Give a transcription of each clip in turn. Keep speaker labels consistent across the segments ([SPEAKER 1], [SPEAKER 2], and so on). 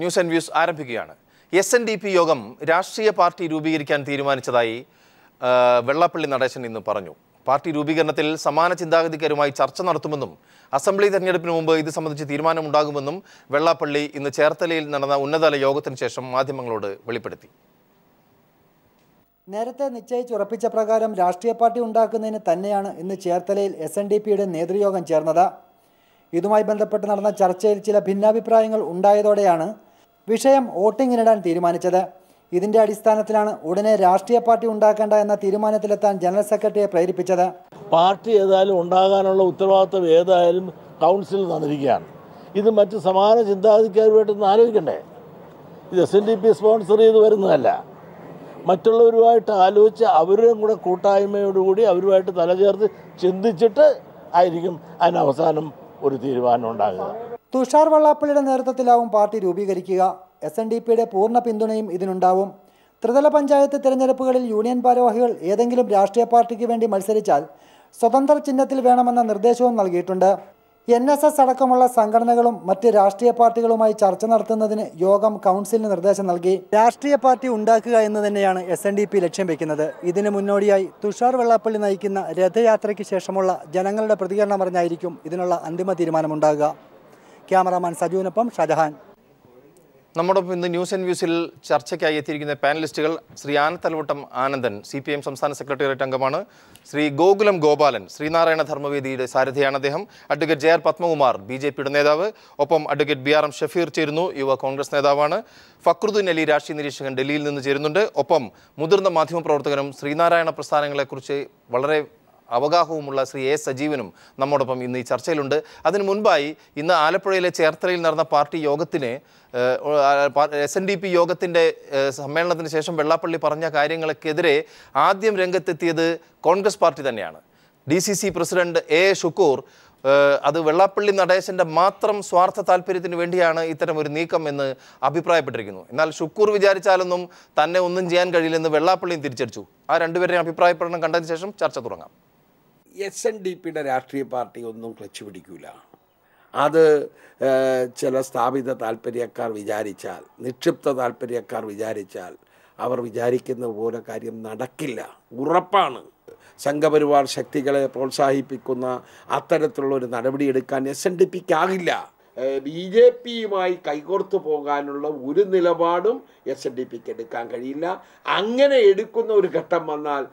[SPEAKER 1] News and views ആരംഭിക്കുകയാണ്. SNDP യോഗം രാഷ്ട്രീയ പാർട്ടി രൂപീകരിക്കാൻ തീരുമാനിച്ചതായി വെള്ളാപ്പള്ളി നടേശൻ ഇന്ന് പറഞ്ഞു. പാർട്ടി രൂപീകരണത്തിൽ സമാന ചിന്താഗതിക്കാരുമായി ചർച്ച നടത്തുമെന്നും അസംബ്ലി തെരഞ്ഞെടുപ്പിന് മുമ്പ് ഇത് സംബന്ധിച്ച് തീരുമാനമുണ്ടാകുമെന്നും വെള്ളാപ്പള്ളി ഇന്ന് ചേർത്തലയിൽ നടന്ന ഉന്നതതല യോഗത്തിന് ശേഷം മാധ്യമങ്ങളോട് വെളിപ്പെടുത്തി.
[SPEAKER 2] നേരത്തെ നിശ്ചയിച്ചുറപ്പിച്ച പ്രകാരം രാഷ്ട്രീയ പാർട്ടി ഉണ്ടാക്കുന്നതിന് തന്നെയാണ് ഇന്ന് ചേർത്തലയിൽ SNDPയുടെ നേതൃയോഗം ചേർന്നത്. ഇതുമായി ബന്ധപ്പെട്ട് നടന്ന ചർച്ചയിൽ ചില ഭിന്നാഭിപ്രായങ്ങൾ ഉണ്ടായതോടെയാണ് വിഷയം വോട്ടിങ്ങിനിടാൻ തീരുമാനിച്ചത്. ഇതിന്റെ അടിസ്ഥാനത്തിലാണ് ഉടനെ രാഷ്ട്രീയ പാർട്ടി ഉണ്ടാക്കേണ്ട എന്ന തീരുമാനത്തിലെത്താൻ ജനറൽ സെക്രട്ടറിയെ പ്രേരിപ്പിച്ചത്.
[SPEAKER 3] പാർട്ടി ഏതായാലും ഉണ്ടാകാനുള്ള ഉത്തരവാദിത്വം ഏതായാലും കൗൺസിൽ തന്നിരിക്കുകയാണ്. ഇത് മറ്റ് സമാന ചിന്താഗതിക്കാരുമായിട്ടൊന്ന് ആലോചിക്കണ്ടേ? ഇത് SNDP സ്പോൺസർ ചെയ്ത് വരുന്നതല്ല. മറ്റുള്ളവരുമായിട്ട് ആലോചിച്ച് അവരുടെയും കൂടെ കൂട്ടായ്മയോടുകൂടി അവരുമായിട്ട് തലചേർത്ത് ചിന്തിച്ചിട്ട് ആയിരിക്കും അതിന് അവസാനം ഒരു തീരുമാനം ഉണ്ടാകുക.
[SPEAKER 2] തുഷാർ വെള്ളാപ്പള്ളിയുടെ നേതൃത്വത്തിലാവും പാർട്ടി രൂപീകരിക്കുക. SNDPയുടെ പൂർണ്ണ പിന്തുണയും ഇതിനുണ്ടാവും. ത്രിതല പഞ്ചായത്ത് തിരഞ്ഞെടുപ്പുകളിൽ യൂണിയൻ ഭാരവാഹികൾ ഏതെങ്കിലും രാഷ്ട്രീയ പാർട്ടിക്ക് വേണ്ടി മത്സരിച്ചാൽ സ്വതന്ത്ര ചിഹ്നത്തിൽ വേണമെന്ന നിർദ്ദേശവും നൽകിയിട്ടുണ്ട്. NSS അടക്കമുള്ള സംഘടനകളും മറ്റ് രാഷ്ട്രീയ പാർട്ടികളുമായി ചർച്ച നടത്തുന്നതിന് യോഗം കൗൺസിലിന് നിർദ്ദേശം നൽകി. രാഷ്ട്രീയ പാർട്ടി ഉണ്ടാക്കുക എന്ന് തന്നെയാണ് SNDP ലക്ഷ്യം വയ്ക്കുന്നത്. ഇതിന് മുന്നോടിയായി തുഷാർ വെള്ളാപ്പള്ളി നയിക്കുന്ന രഥയാത്രയ്ക്ക് ശേഷമുള്ള ജനങ്ങളുടെ പ്രതികരണം അറിഞ്ഞായിരിക്കും ഇതിനുള്ള അന്തിമ തീരുമാനമുണ്ടാകുക. ക്യാമറാമാൻ സജുവിനൊപ്പം ഷജഹാൻ.
[SPEAKER 1] നമ്മോടൊപ്പം ഇന്ന് ന്യൂസ് ആൻഡ് വ്യൂസിൽ ചർച്ചയ്ക്കായി എത്തിയിരിക്കുന്ന പാനലിസ്റ്റുകൾ ശ്രീ ആനത്തലവട്ടം ആനന്ദൻ, CPM സംസ്ഥാന സെക്രട്ടേറിയറ്റ് അംഗമാണ്. ശ്രീ ഗോകുലം ഗോപാലൻ, ശ്രീനാരായണ ധർമ്മവേദിയുടെ സാരഥിയാണ് അദ്ദേഹം. അഡ്വക്കേറ്റ് JR പത്മകുമാർ, BJPയുടെ നേതാവ്. ഒപ്പം അഡ്വക്കേറ്റ് BRM ഷഫീർ ചേരുന്നു, യുവ കോൺഗ്രസ് നേതാവാണ്. ഫക്രുദ്ദീൻ അലി, രാഷ്ട്രീയ നിരീക്ഷകൻ, ഡൽഹിയിൽ നിന്ന് ചേരുന്നുണ്ട്. ഒപ്പം മുതിർന്ന മാധ്യമപ്രവർത്തകനും ശ്രീനാരായണ പ്രസ്ഥാനങ്ങളെക്കുറിച്ച് വളരെ അവഗാഹവുമുള്ള ശ്രീ A. സജീവനും നമ്മോടൊപ്പം ഇന്ന് ഈ ചർച്ചയിലുണ്ട്. അതിനു മുൻപായി ഇന്ന് ആലപ്പുഴയിലെ ചേർത്തലയിൽ നടന്ന പാർട്ടി യോഗത്തിന് SNDP യോഗത്തിൻ്റെ സമ്മേളനത്തിന് ശേഷം വെള്ളാപ്പള്ളി പറഞ്ഞ കാര്യങ്ങൾക്കെതിരെ ആദ്യം രംഗത്തെത്തിയത് കോൺഗ്രസ് പാർട്ടി തന്നെയാണ്. DCC president A. ഷുക്കൂർ അത് വെള്ളാപ്പള്ളി നടേശൻ്റെ മാത്രം സ്വാർത്ഥ താല്പര്യത്തിന് വേണ്ടിയാണ് ഇത്തരം ഒരു നീക്കം എന്ന് അഭിപ്രായപ്പെട്ടിരിക്കുന്നു. എന്നാൽ ഷുക്കൂർ വിചാരിച്ചാലൊന്നും തന്നെ ഒന്നും ചെയ്യാൻ കഴിയില്ലെന്ന് വെള്ളാപ്പള്ളിയും തിരിച്ചടിച്ചു. ആ രണ്ടുപേരെയും അഭിപ്രായപ്പെടണം കണ്ടതിന് ശേഷം ചർച്ച തുടങ്ങാം.
[SPEAKER 4] SNDPയുടെ രാഷ്ട്രീയ പാർട്ടി ഒന്നും ക്ലച്ച് പിടിക്കില്ല. അത് ചില സ്ഥാപിത താല്പര്യക്കാർ വിചാരിച്ചാൽ, നിക്ഷിപ്ത താല്പര്യക്കാർ വിചാരിച്ചാൽ അവർ വിചാരിക്കുന്ന പോലെ കാര്യം നടക്കില്ല, ഉറപ്പാണ്. സംഘപരിവാർ ശക്തികളെ പ്രോത്സാഹിപ്പിക്കുന്ന അത്തരത്തിലുള്ള ഒരു നടപടിയെടുക്കാൻ SNDPക്കാകില്ല. BJPയുമായി കൈകോർത്ത് പോകാനുള്ള ഒരു നിലപാടും SNDPക്ക് എടുക്കാൻ കഴിയില്ല. അങ്ങനെ എടുക്കുന്ന ഒരു ഘട്ടം വന്നാൽ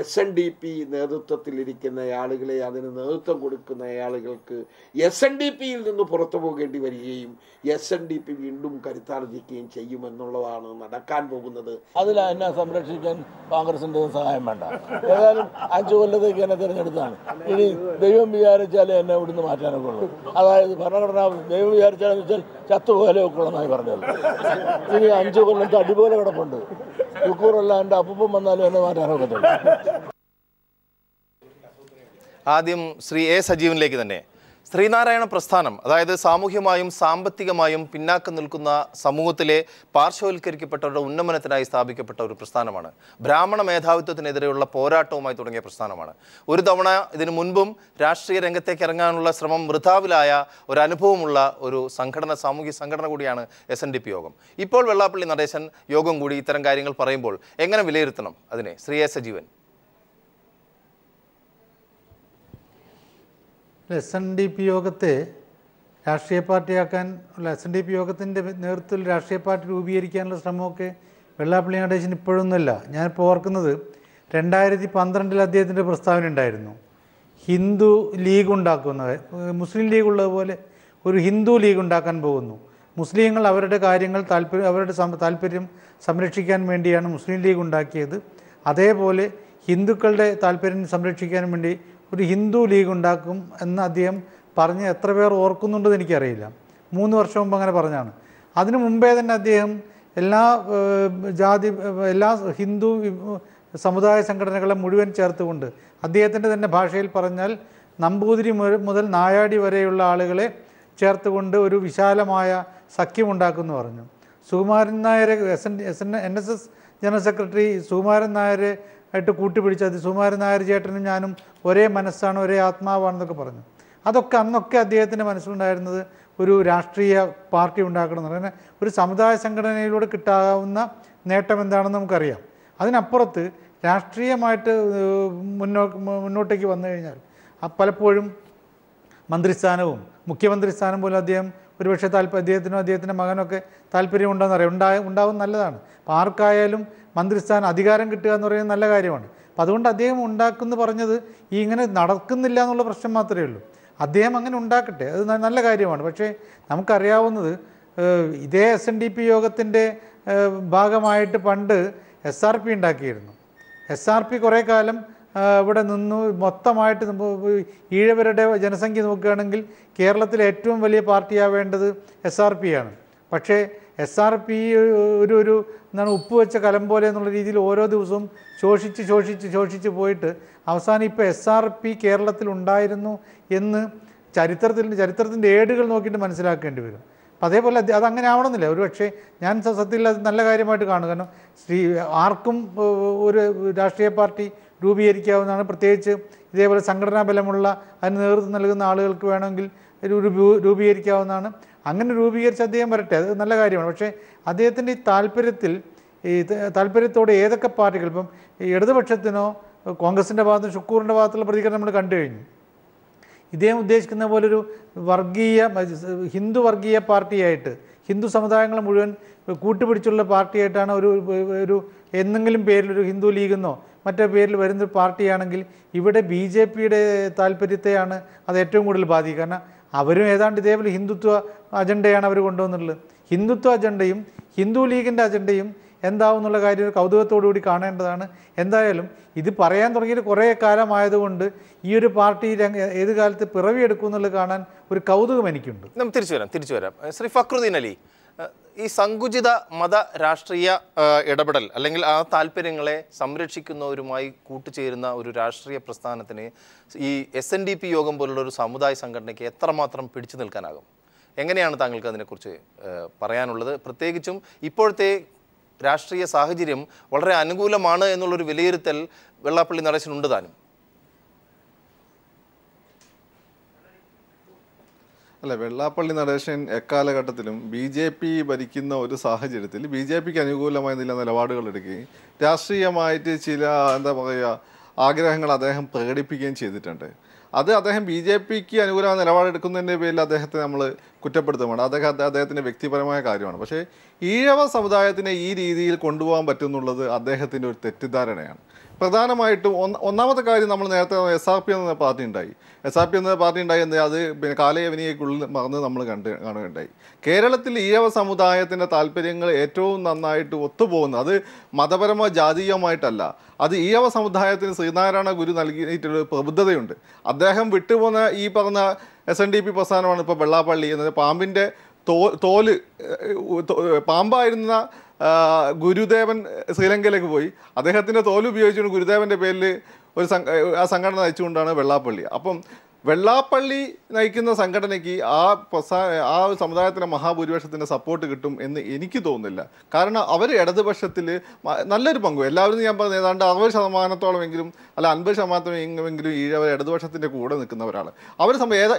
[SPEAKER 4] SNDP നേതൃത്വത്തിലിരിക്കുന്ന ആളുകളെ, അതിന് നേതൃത്വം കൊടുക്കുന്ന ആളുകൾക്ക് SNDPയിൽ നിന്ന് പുറത്തു പോകേണ്ടി വരികയും SNDP വീണ്ടും കരുത്താർജിക്കുകയും ചെയ്യുമെന്നുള്ളതാണ് നടക്കാൻ പോകുന്നത്.
[SPEAKER 3] അതിൽ എന്നെ സംരക്ഷിക്കാൻ കോൺഗ്രസിൻ്റെ സഹായം വേണ്ട. ഏതായാലും 5 കൊല്ലത്തേക്ക് എന്നെ തിരഞ്ഞെടുത്താണ്. ഇനി ദൈവം വിചാരിച്ചാലേ എന്നെ ഇവിടുന്ന് മാറ്റാനൊക്കെ ഉള്ളൂ. അതായത് ഭരണഘടന ദൈവം വിചാരിച്ചാലെന്ന് വെച്ചാൽ ചത്തുപോലെ ഒക്കെയുള്ളതായി പറഞ്ഞത്. ഇനി 5 കൊല്ലത്തെ അടിപോലെ കിടപ്പുണ്ട്. ഷുക്കൂറല്ല എൻ്റെ അപ്പൂപ്പൻ വന്നാലും എന്നെ മാറ്റാനൊക്കെ തന്നെ.
[SPEAKER 1] ആദ്യം ശ്രീ A. സജീവനിലേക്ക് തന്നെ. ശ്രീനാരായണ പ്രസ്ഥാനം, അതായത് സാമൂഹ്യമായും സാമ്പത്തികമായും പിന്നാക്കം നിൽക്കുന്ന സമൂഹത്തിലെ പാർശ്വവൽക്കരിക്കപ്പെട്ടവരുടെ ഉന്നമനത്തിനായി സ്ഥാപിക്കപ്പെട്ട ഒരു പ്രസ്ഥാനമാണ്. ബ്രാഹ്മണ മേധാവിത്വത്തിനെതിരെയുള്ള പോരാട്ടവുമായി തുടങ്ങിയ പ്രസ്ഥാനമാണ്. ഒരു തവണ ഇതിനു മുൻപും രാഷ്ട്രീയ രംഗത്തേക്ക് ഇറങ്ങാനുള്ള ശ്രമം വൃഥാവിലായ ഒരു അനുഭവമുള്ള ഒരു സംഘടന, സാമൂഹ്യ സംഘടന കൂടിയാണ് SNDP യോഗം. ഇപ്പോൾ വെള്ളാപ്പള്ളി നടേശൻ യോഗം കൂടി ഇത്തരം കാര്യങ്ങൾ പറയുമ്പോൾ എങ്ങനെ വിലയിരുത്തണം അതിനെ? ശ്രീ A. സജീവൻ.
[SPEAKER 5] SNDP യോഗത്തെ രാഷ്ട്രീയ പാർട്ടിയാക്കാൻ ഉള്ള SNDP യോഗത്തിൻ്റെ നേതൃത്വത്തിൽ രാഷ്ട്രീയ പാർട്ടി രൂപീകരിക്കാനുള്ള ശ്രമമൊക്കെ വെള്ളാപ്പള്ളി നടേശൻ ഇപ്പോഴൊന്നുമല്ല. ഞാനിപ്പോൾ ഓർക്കുന്നത് 2012 അദ്ദേഹത്തിൻ്റെ പ്രസ്താവന ഉണ്ടായിരുന്നു. ഹിന്ദു ലീഗ് ഉണ്ടാക്കുന്ന, മുസ്ലിം ലീഗ് ഉള്ളതുപോലെ ഒരു ഹിന്ദു ലീഗ് ഉണ്ടാക്കാൻ പോകുന്നു. മുസ്ലിങ്ങൾ അവരുടെ കാര്യങ്ങൾ അവരുടെ താല്പര്യം സംരക്ഷിക്കാൻ വേണ്ടിയാണ് മുസ്ലിം ലീഗ് ഉണ്ടാക്കിയത്. അതേപോലെ ഹിന്ദുക്കളുടെ താല്പര്യം സംരക്ഷിക്കാൻ വേണ്ടി ഒരു ഹിന്ദു ലീഗ് ഉണ്ടാക്കും എന്ന് അദ്ദേഹം പറഞ്ഞ് എത്ര പേർ ഓർക്കുന്നുണ്ടെന്ന് എനിക്കറിയില്ല. 3 വർഷം മുമ്പ് അങ്ങനെ പറഞ്ഞാണ്. അതിനു മുമ്പേ തന്നെ അദ്ദേഹം എല്ലാ ഹിന്ദു സമുദായ സംഘടനകളെ മുഴുവൻ ചേർത്തുകൊണ്ട് അദ്ദേഹത്തിൻ്റെ തന്നെ ഭാഷയിൽ പറഞ്ഞാൽ നമ്പൂതിരി മുതൽ നായാടി വരെയുള്ള ആളുകളെ ചേർത്തുകൊണ്ട് ഒരു വിശാലമായ സഖ്യമുണ്ടാക്കുമെന്ന് പറഞ്ഞു. സുകുമാരൻ നായരെ NSS ജനറൽ സെക്രട്ടറി സുകുമാരൻ നായരെ ആയിട്ട് കൂട്ടിപ്പിടിച്ചത് സുകുമാരൻ നായർ ചേട്ടനും ഞാനും ഒരേ മനസ്സാണ്, ഒരേ ആത്മാവാണെന്നൊക്കെ പറഞ്ഞു. അതൊക്കെ അന്നൊക്കെ അദ്ദേഹത്തിൻ്റെ മനസ്സിലുണ്ടായിരുന്നത് ഒരു രാഷ്ട്രീയ പാർട്ടി ഉണ്ടാക്കണം എന്ന് പറഞ്ഞാൽ ഒരു സമുദായ സംഘടനയിലൂടെ കിട്ടാവുന്ന നേട്ടം എന്താണെന്ന് നമുക്കറിയാം. അതിനപ്പുറത്ത് രാഷ്ട്രീയമായിട്ട് മുന്നോട്ടേക്ക് വന്നു കഴിഞ്ഞാൽ പലപ്പോഴും മന്ത്രിസ്ഥാനവും മുഖ്യമന്ത്രി സ്ഥാനം പോലും അദ്ദേഹം ഒരുപക്ഷെ അദ്ദേഹത്തിനോ അദ്ദേഹത്തിൻ്റെ മകനൊക്കെ താല്പര്യമുണ്ടോയെന്നറിയാം. ഉണ്ടാവും നല്ലതാണ്. അപ്പോൾ ആർക്കായാലും മന്ത്രിസ്ഥാനം അധികാരം കിട്ടുക എന്ന് പറയുന്നത് നല്ല കാര്യമാണ്. അപ്പോൾ അതുകൊണ്ട് അദ്ദേഹം ഉണ്ടാക്കുമെന്ന് പറഞ്ഞത് ഈ ഇങ്ങനെ നടക്കുന്നില്ല എന്നുള്ള പ്രശ്നം മാത്രമേ ഉള്ളൂ. അദ്ദേഹം അങ്ങനെ ഉണ്ടാക്കട്ടെ, അത് നല്ല കാര്യമാണ്. പക്ഷേ നമുക്കറിയാവുന്നത് ഇതേ SNDP യോഗത്തിൻ്റെ ഭാഗമായിട്ട് പണ്ട് SRP ഉണ്ടാക്കിയിരുന്നു. SRP കുറേ കാലം ഇവിടെ നിന്നു. മൊത്തമായിട്ട് ഈഴവരുടെ ജനസംഖ്യ നോക്കുകയാണെങ്കിൽ കേരളത്തിലെ ഏറ്റവും വലിയ പാർട്ടിയാവേണ്ടത് SRP ആണ്. പക്ഷേ SRP എന്താണ് ഉപ്പ് വെച്ച കലം പോലെ എന്നുള്ള രീതിയിൽ ഓരോ ദിവസവും ശോഷിച്ച് പോയിട്ട് അവസാനം ഇപ്പോൾ SRP കേരളത്തിൽ ഉണ്ടായിരുന്നു എന്ന് ചരിത്രത്തിൻ്റെ ഏടുകൾ നോക്കിയിട്ട് മനസ്സിലാക്കേണ്ടി വരും. അപ്പം അതേപോലെ അതങ്ങനെ ആവണമെന്നില്ല. ഒരു പക്ഷേ ഞാൻ സത്യത്തിൽ അത് നല്ല കാര്യമായിട്ട് കാണും. കാരണം ആർക്കും ഒരു രാഷ്ട്രീയ പാർട്ടി രൂപീകരിക്കാവുന്നതാണ്. പ്രത്യേകിച്ച് ഇതേപോലെ സംഘടനാ ബലമുള്ള അതിന് നേതൃത്വം നൽകുന്ന ആളുകൾക്ക് വേണമെങ്കിൽ രൂപീകരിക്കാവുന്നതാണ്. അങ്ങനെ രൂപീകരിച്ച് അദ്ദേഹം വരട്ടെ, അത് നല്ല കാര്യമാണ്. പക്ഷേ അദ്ദേഹത്തിൻ്റെ ഈ താല്പര്യത്തോടെ ഏതൊക്കെ പാർട്ടികൾ ഇപ്പം ഇടതുപക്ഷത്തിനോ കോൺഗ്രസിൻ്റെ ഭാഗത്തും ഷുക്കൂറിൻ്റെ ഭാഗത്തുള്ള പ്രതികരണം നമ്മൾ കണ്ടു കഴിഞ്ഞു. ഇദ്ദേഹം ഉദ്ദേശിക്കുന്ന പോലൊരു ഹിന്ദു വർഗീയ പാർട്ടിയായിട്ട് ഹിന്ദു സമുദായങ്ങളെ മുഴുവൻ കൂട്ടുപിടിച്ചുള്ള പാർട്ടിയായിട്ടാണ് ഒരു എന്തെങ്കിലും പേരിലൊരു ഹിന്ദു ലീഗെന്നോ മറ്റേ പേരിൽ വരുന്നൊരു പാർട്ടിയാണെങ്കിൽ ഇവിടെ BJPയുടെ താല്പര്യത്തെയാണ് അത് ഏറ്റവും കൂടുതൽ ബാധിക്കുക. കാരണം അവരും ഏതാണ്ട് ഇതേപോലെ ഹിന്ദുത്വ അജണ്ടയാണ് അവർ കൊണ്ടുവന്നുള്ളത്. ഹിന്ദുത്വ അജണ്ടയും ഹിന്ദു ലീഗിൻ്റെ അജണ്ടയും എന്താവും എന്നുള്ള കാര്യം ഒരു കൗതുകത്തോടുകൂടി കാണേണ്ടതാണ്. എന്തായാലും ഇത് പറയാൻ തുടങ്ങിയിട്ട് കുറേ കാലമായതുകൊണ്ട് ഈ ഒരു പാർട്ടി ഏത് കാലത്ത് പിറവിയെടുക്കും എന്നുള്ളത് കാണാൻ ഒരു കൗതുകം എനിക്കുണ്ട്.
[SPEAKER 1] നമുക്ക് തിരിച്ചു വരാം. ശ്രീ ഫക്രുദ്ദീൻ അലി, ഈ സങ്കുചിത മത രാഷ്ട്രീയ ഇടപെടൽ അല്ലെങ്കിൽ ആ താല്പര്യങ്ങളെ സംരക്ഷിക്കുന്നവരുമായി കൂട്ടുചേരുന്ന ഒരു രാഷ്ട്രീയ പ്രസ്ഥാനത്തിന് ഈ SNDP യോഗം പോലുള്ള ഒരു സമുദായ സംഘടനയ്ക്ക് എത്രമാത്രം പിടിച്ചു നിൽക്കാനാകും? എങ്ങനെയാണ് താങ്കൾക്ക് അതിനെക്കുറിച്ച് പറയാനുള്ളത്? പ്രത്യേകിച്ചും ഇപ്പോഴത്തെ രാഷ്ട്രീയ സാഹചര്യം വളരെ അനുകൂലമാണ് എന്നുള്ളൊരു വിലയിരുത്തൽ വെള്ളാപ്പള്ളി നടേശനുണ്ട് താനും.
[SPEAKER 6] അല്ല, വെള്ളാപ്പള്ളി നടേശൻ എക്കാലഘട്ടത്തിലും BJP ഭരിക്കുന്ന ഒരു സാഹചര്യത്തിൽ BJPക്ക് അനുകൂലമായ ചില നിലപാടുകൾ എടുക്കുകയും രാഷ്ട്രീയമായിട്ട് ചില ആഗ്രഹങ്ങൾ അദ്ദേഹം പ്രകടിപ്പിക്കുകയും ചെയ്തിട്ടുണ്ട്. അത് അദ്ദേഹം BJPക്ക് അനുകൂലമായ നിലപാടെടുക്കുന്നതിൻ്റെ പേരിൽ അദ്ദേഹത്തെ നമ്മൾ കുറ്റപ്പെടുത്തുകയാണ്. അദ്ദേഹത്തിൻ്റെ വ്യക്തിപരമായ കാര്യമാണ്. പക്ഷേ ഈഴവ സമുദായത്തിനെ ഈ രീതിയിൽ കൊണ്ടുപോകാൻ പറ്റുമെന്നുള്ളത് അദ്ദേഹത്തിൻ്റെ ഒരു തെറ്റിദ്ധാരണയാണ്. പ്രധാനമായിട്ടും ഒന്നാമത്തെ കാര്യം, നമ്മൾ നേരത്തെ SRP എന്ന പാർട്ടി ഉണ്ടായി. SRP എന്ന പാർട്ടി ഉണ്ടായി അത് കാലയവനിയേക്കുള്ളിൽ മറന്ന് നമ്മൾ കാണുകയുണ്ടായി. കേരളത്തിൽ ഈഴവ സമുദായത്തിൻ്റെ താല്പര്യങ്ങൾ ഏറ്റവും നന്നായിട്ട് ഒത്തുപോകുന്നത് അത് മതപരമോ ജാതീയമായിട്ടല്ല, അത് ഈഴവ സമുദായത്തിന് ശ്രീനാരായണ ഗുരു നൽകിയിട്ടുള്ള പ്രബുദ്ധതയുണ്ട്. അദ്ദേഹം വിട്ടുപോകുന്ന ഈ പറഞ്ഞ SNDP പ്രസ്ഥാനമാണ് ഇപ്പോൾ വെള്ളാപ്പള്ളി എന്നത്. പാമ്പിൻ്റെ പാമ്പായിരുന്ന ഗുരുദേവൻ ശ്രീലങ്കയിലേക്ക് പോയി അദ്ദേഹത്തിൻ്റെ തോല് ഉപയോഗിച്ചുകൊണ്ട് ഗുരുദേവൻ്റെ പേരിൽ ആ സംഘടന നയിച്ചുകൊണ്ടാണ് വെള്ളാപ്പള്ളി. അപ്പം വെള്ളാപ്പള്ളി നയിക്കുന്ന സംഘടനയ്ക്ക് ആ സമുദായത്തിൻ്റെ മഹാഭൂരിപക്ഷത്തിൻ്റെ സപ്പോർട്ട് കിട്ടും എന്ന് എനിക്ക് തോന്നുന്നില്ല. കാരണം അവർ ഇടതുപക്ഷത്തിൽ നല്ലൊരു പങ്കും എല്ലാവരും ഞാൻ പറഞ്ഞത് ഏതാണ്ട് 60% അല്ല 50% ഈഴവർ ഇടതുപക്ഷത്തിൻ്റെ കൂടെ നിൽക്കുന്നവരാണ്. അവർ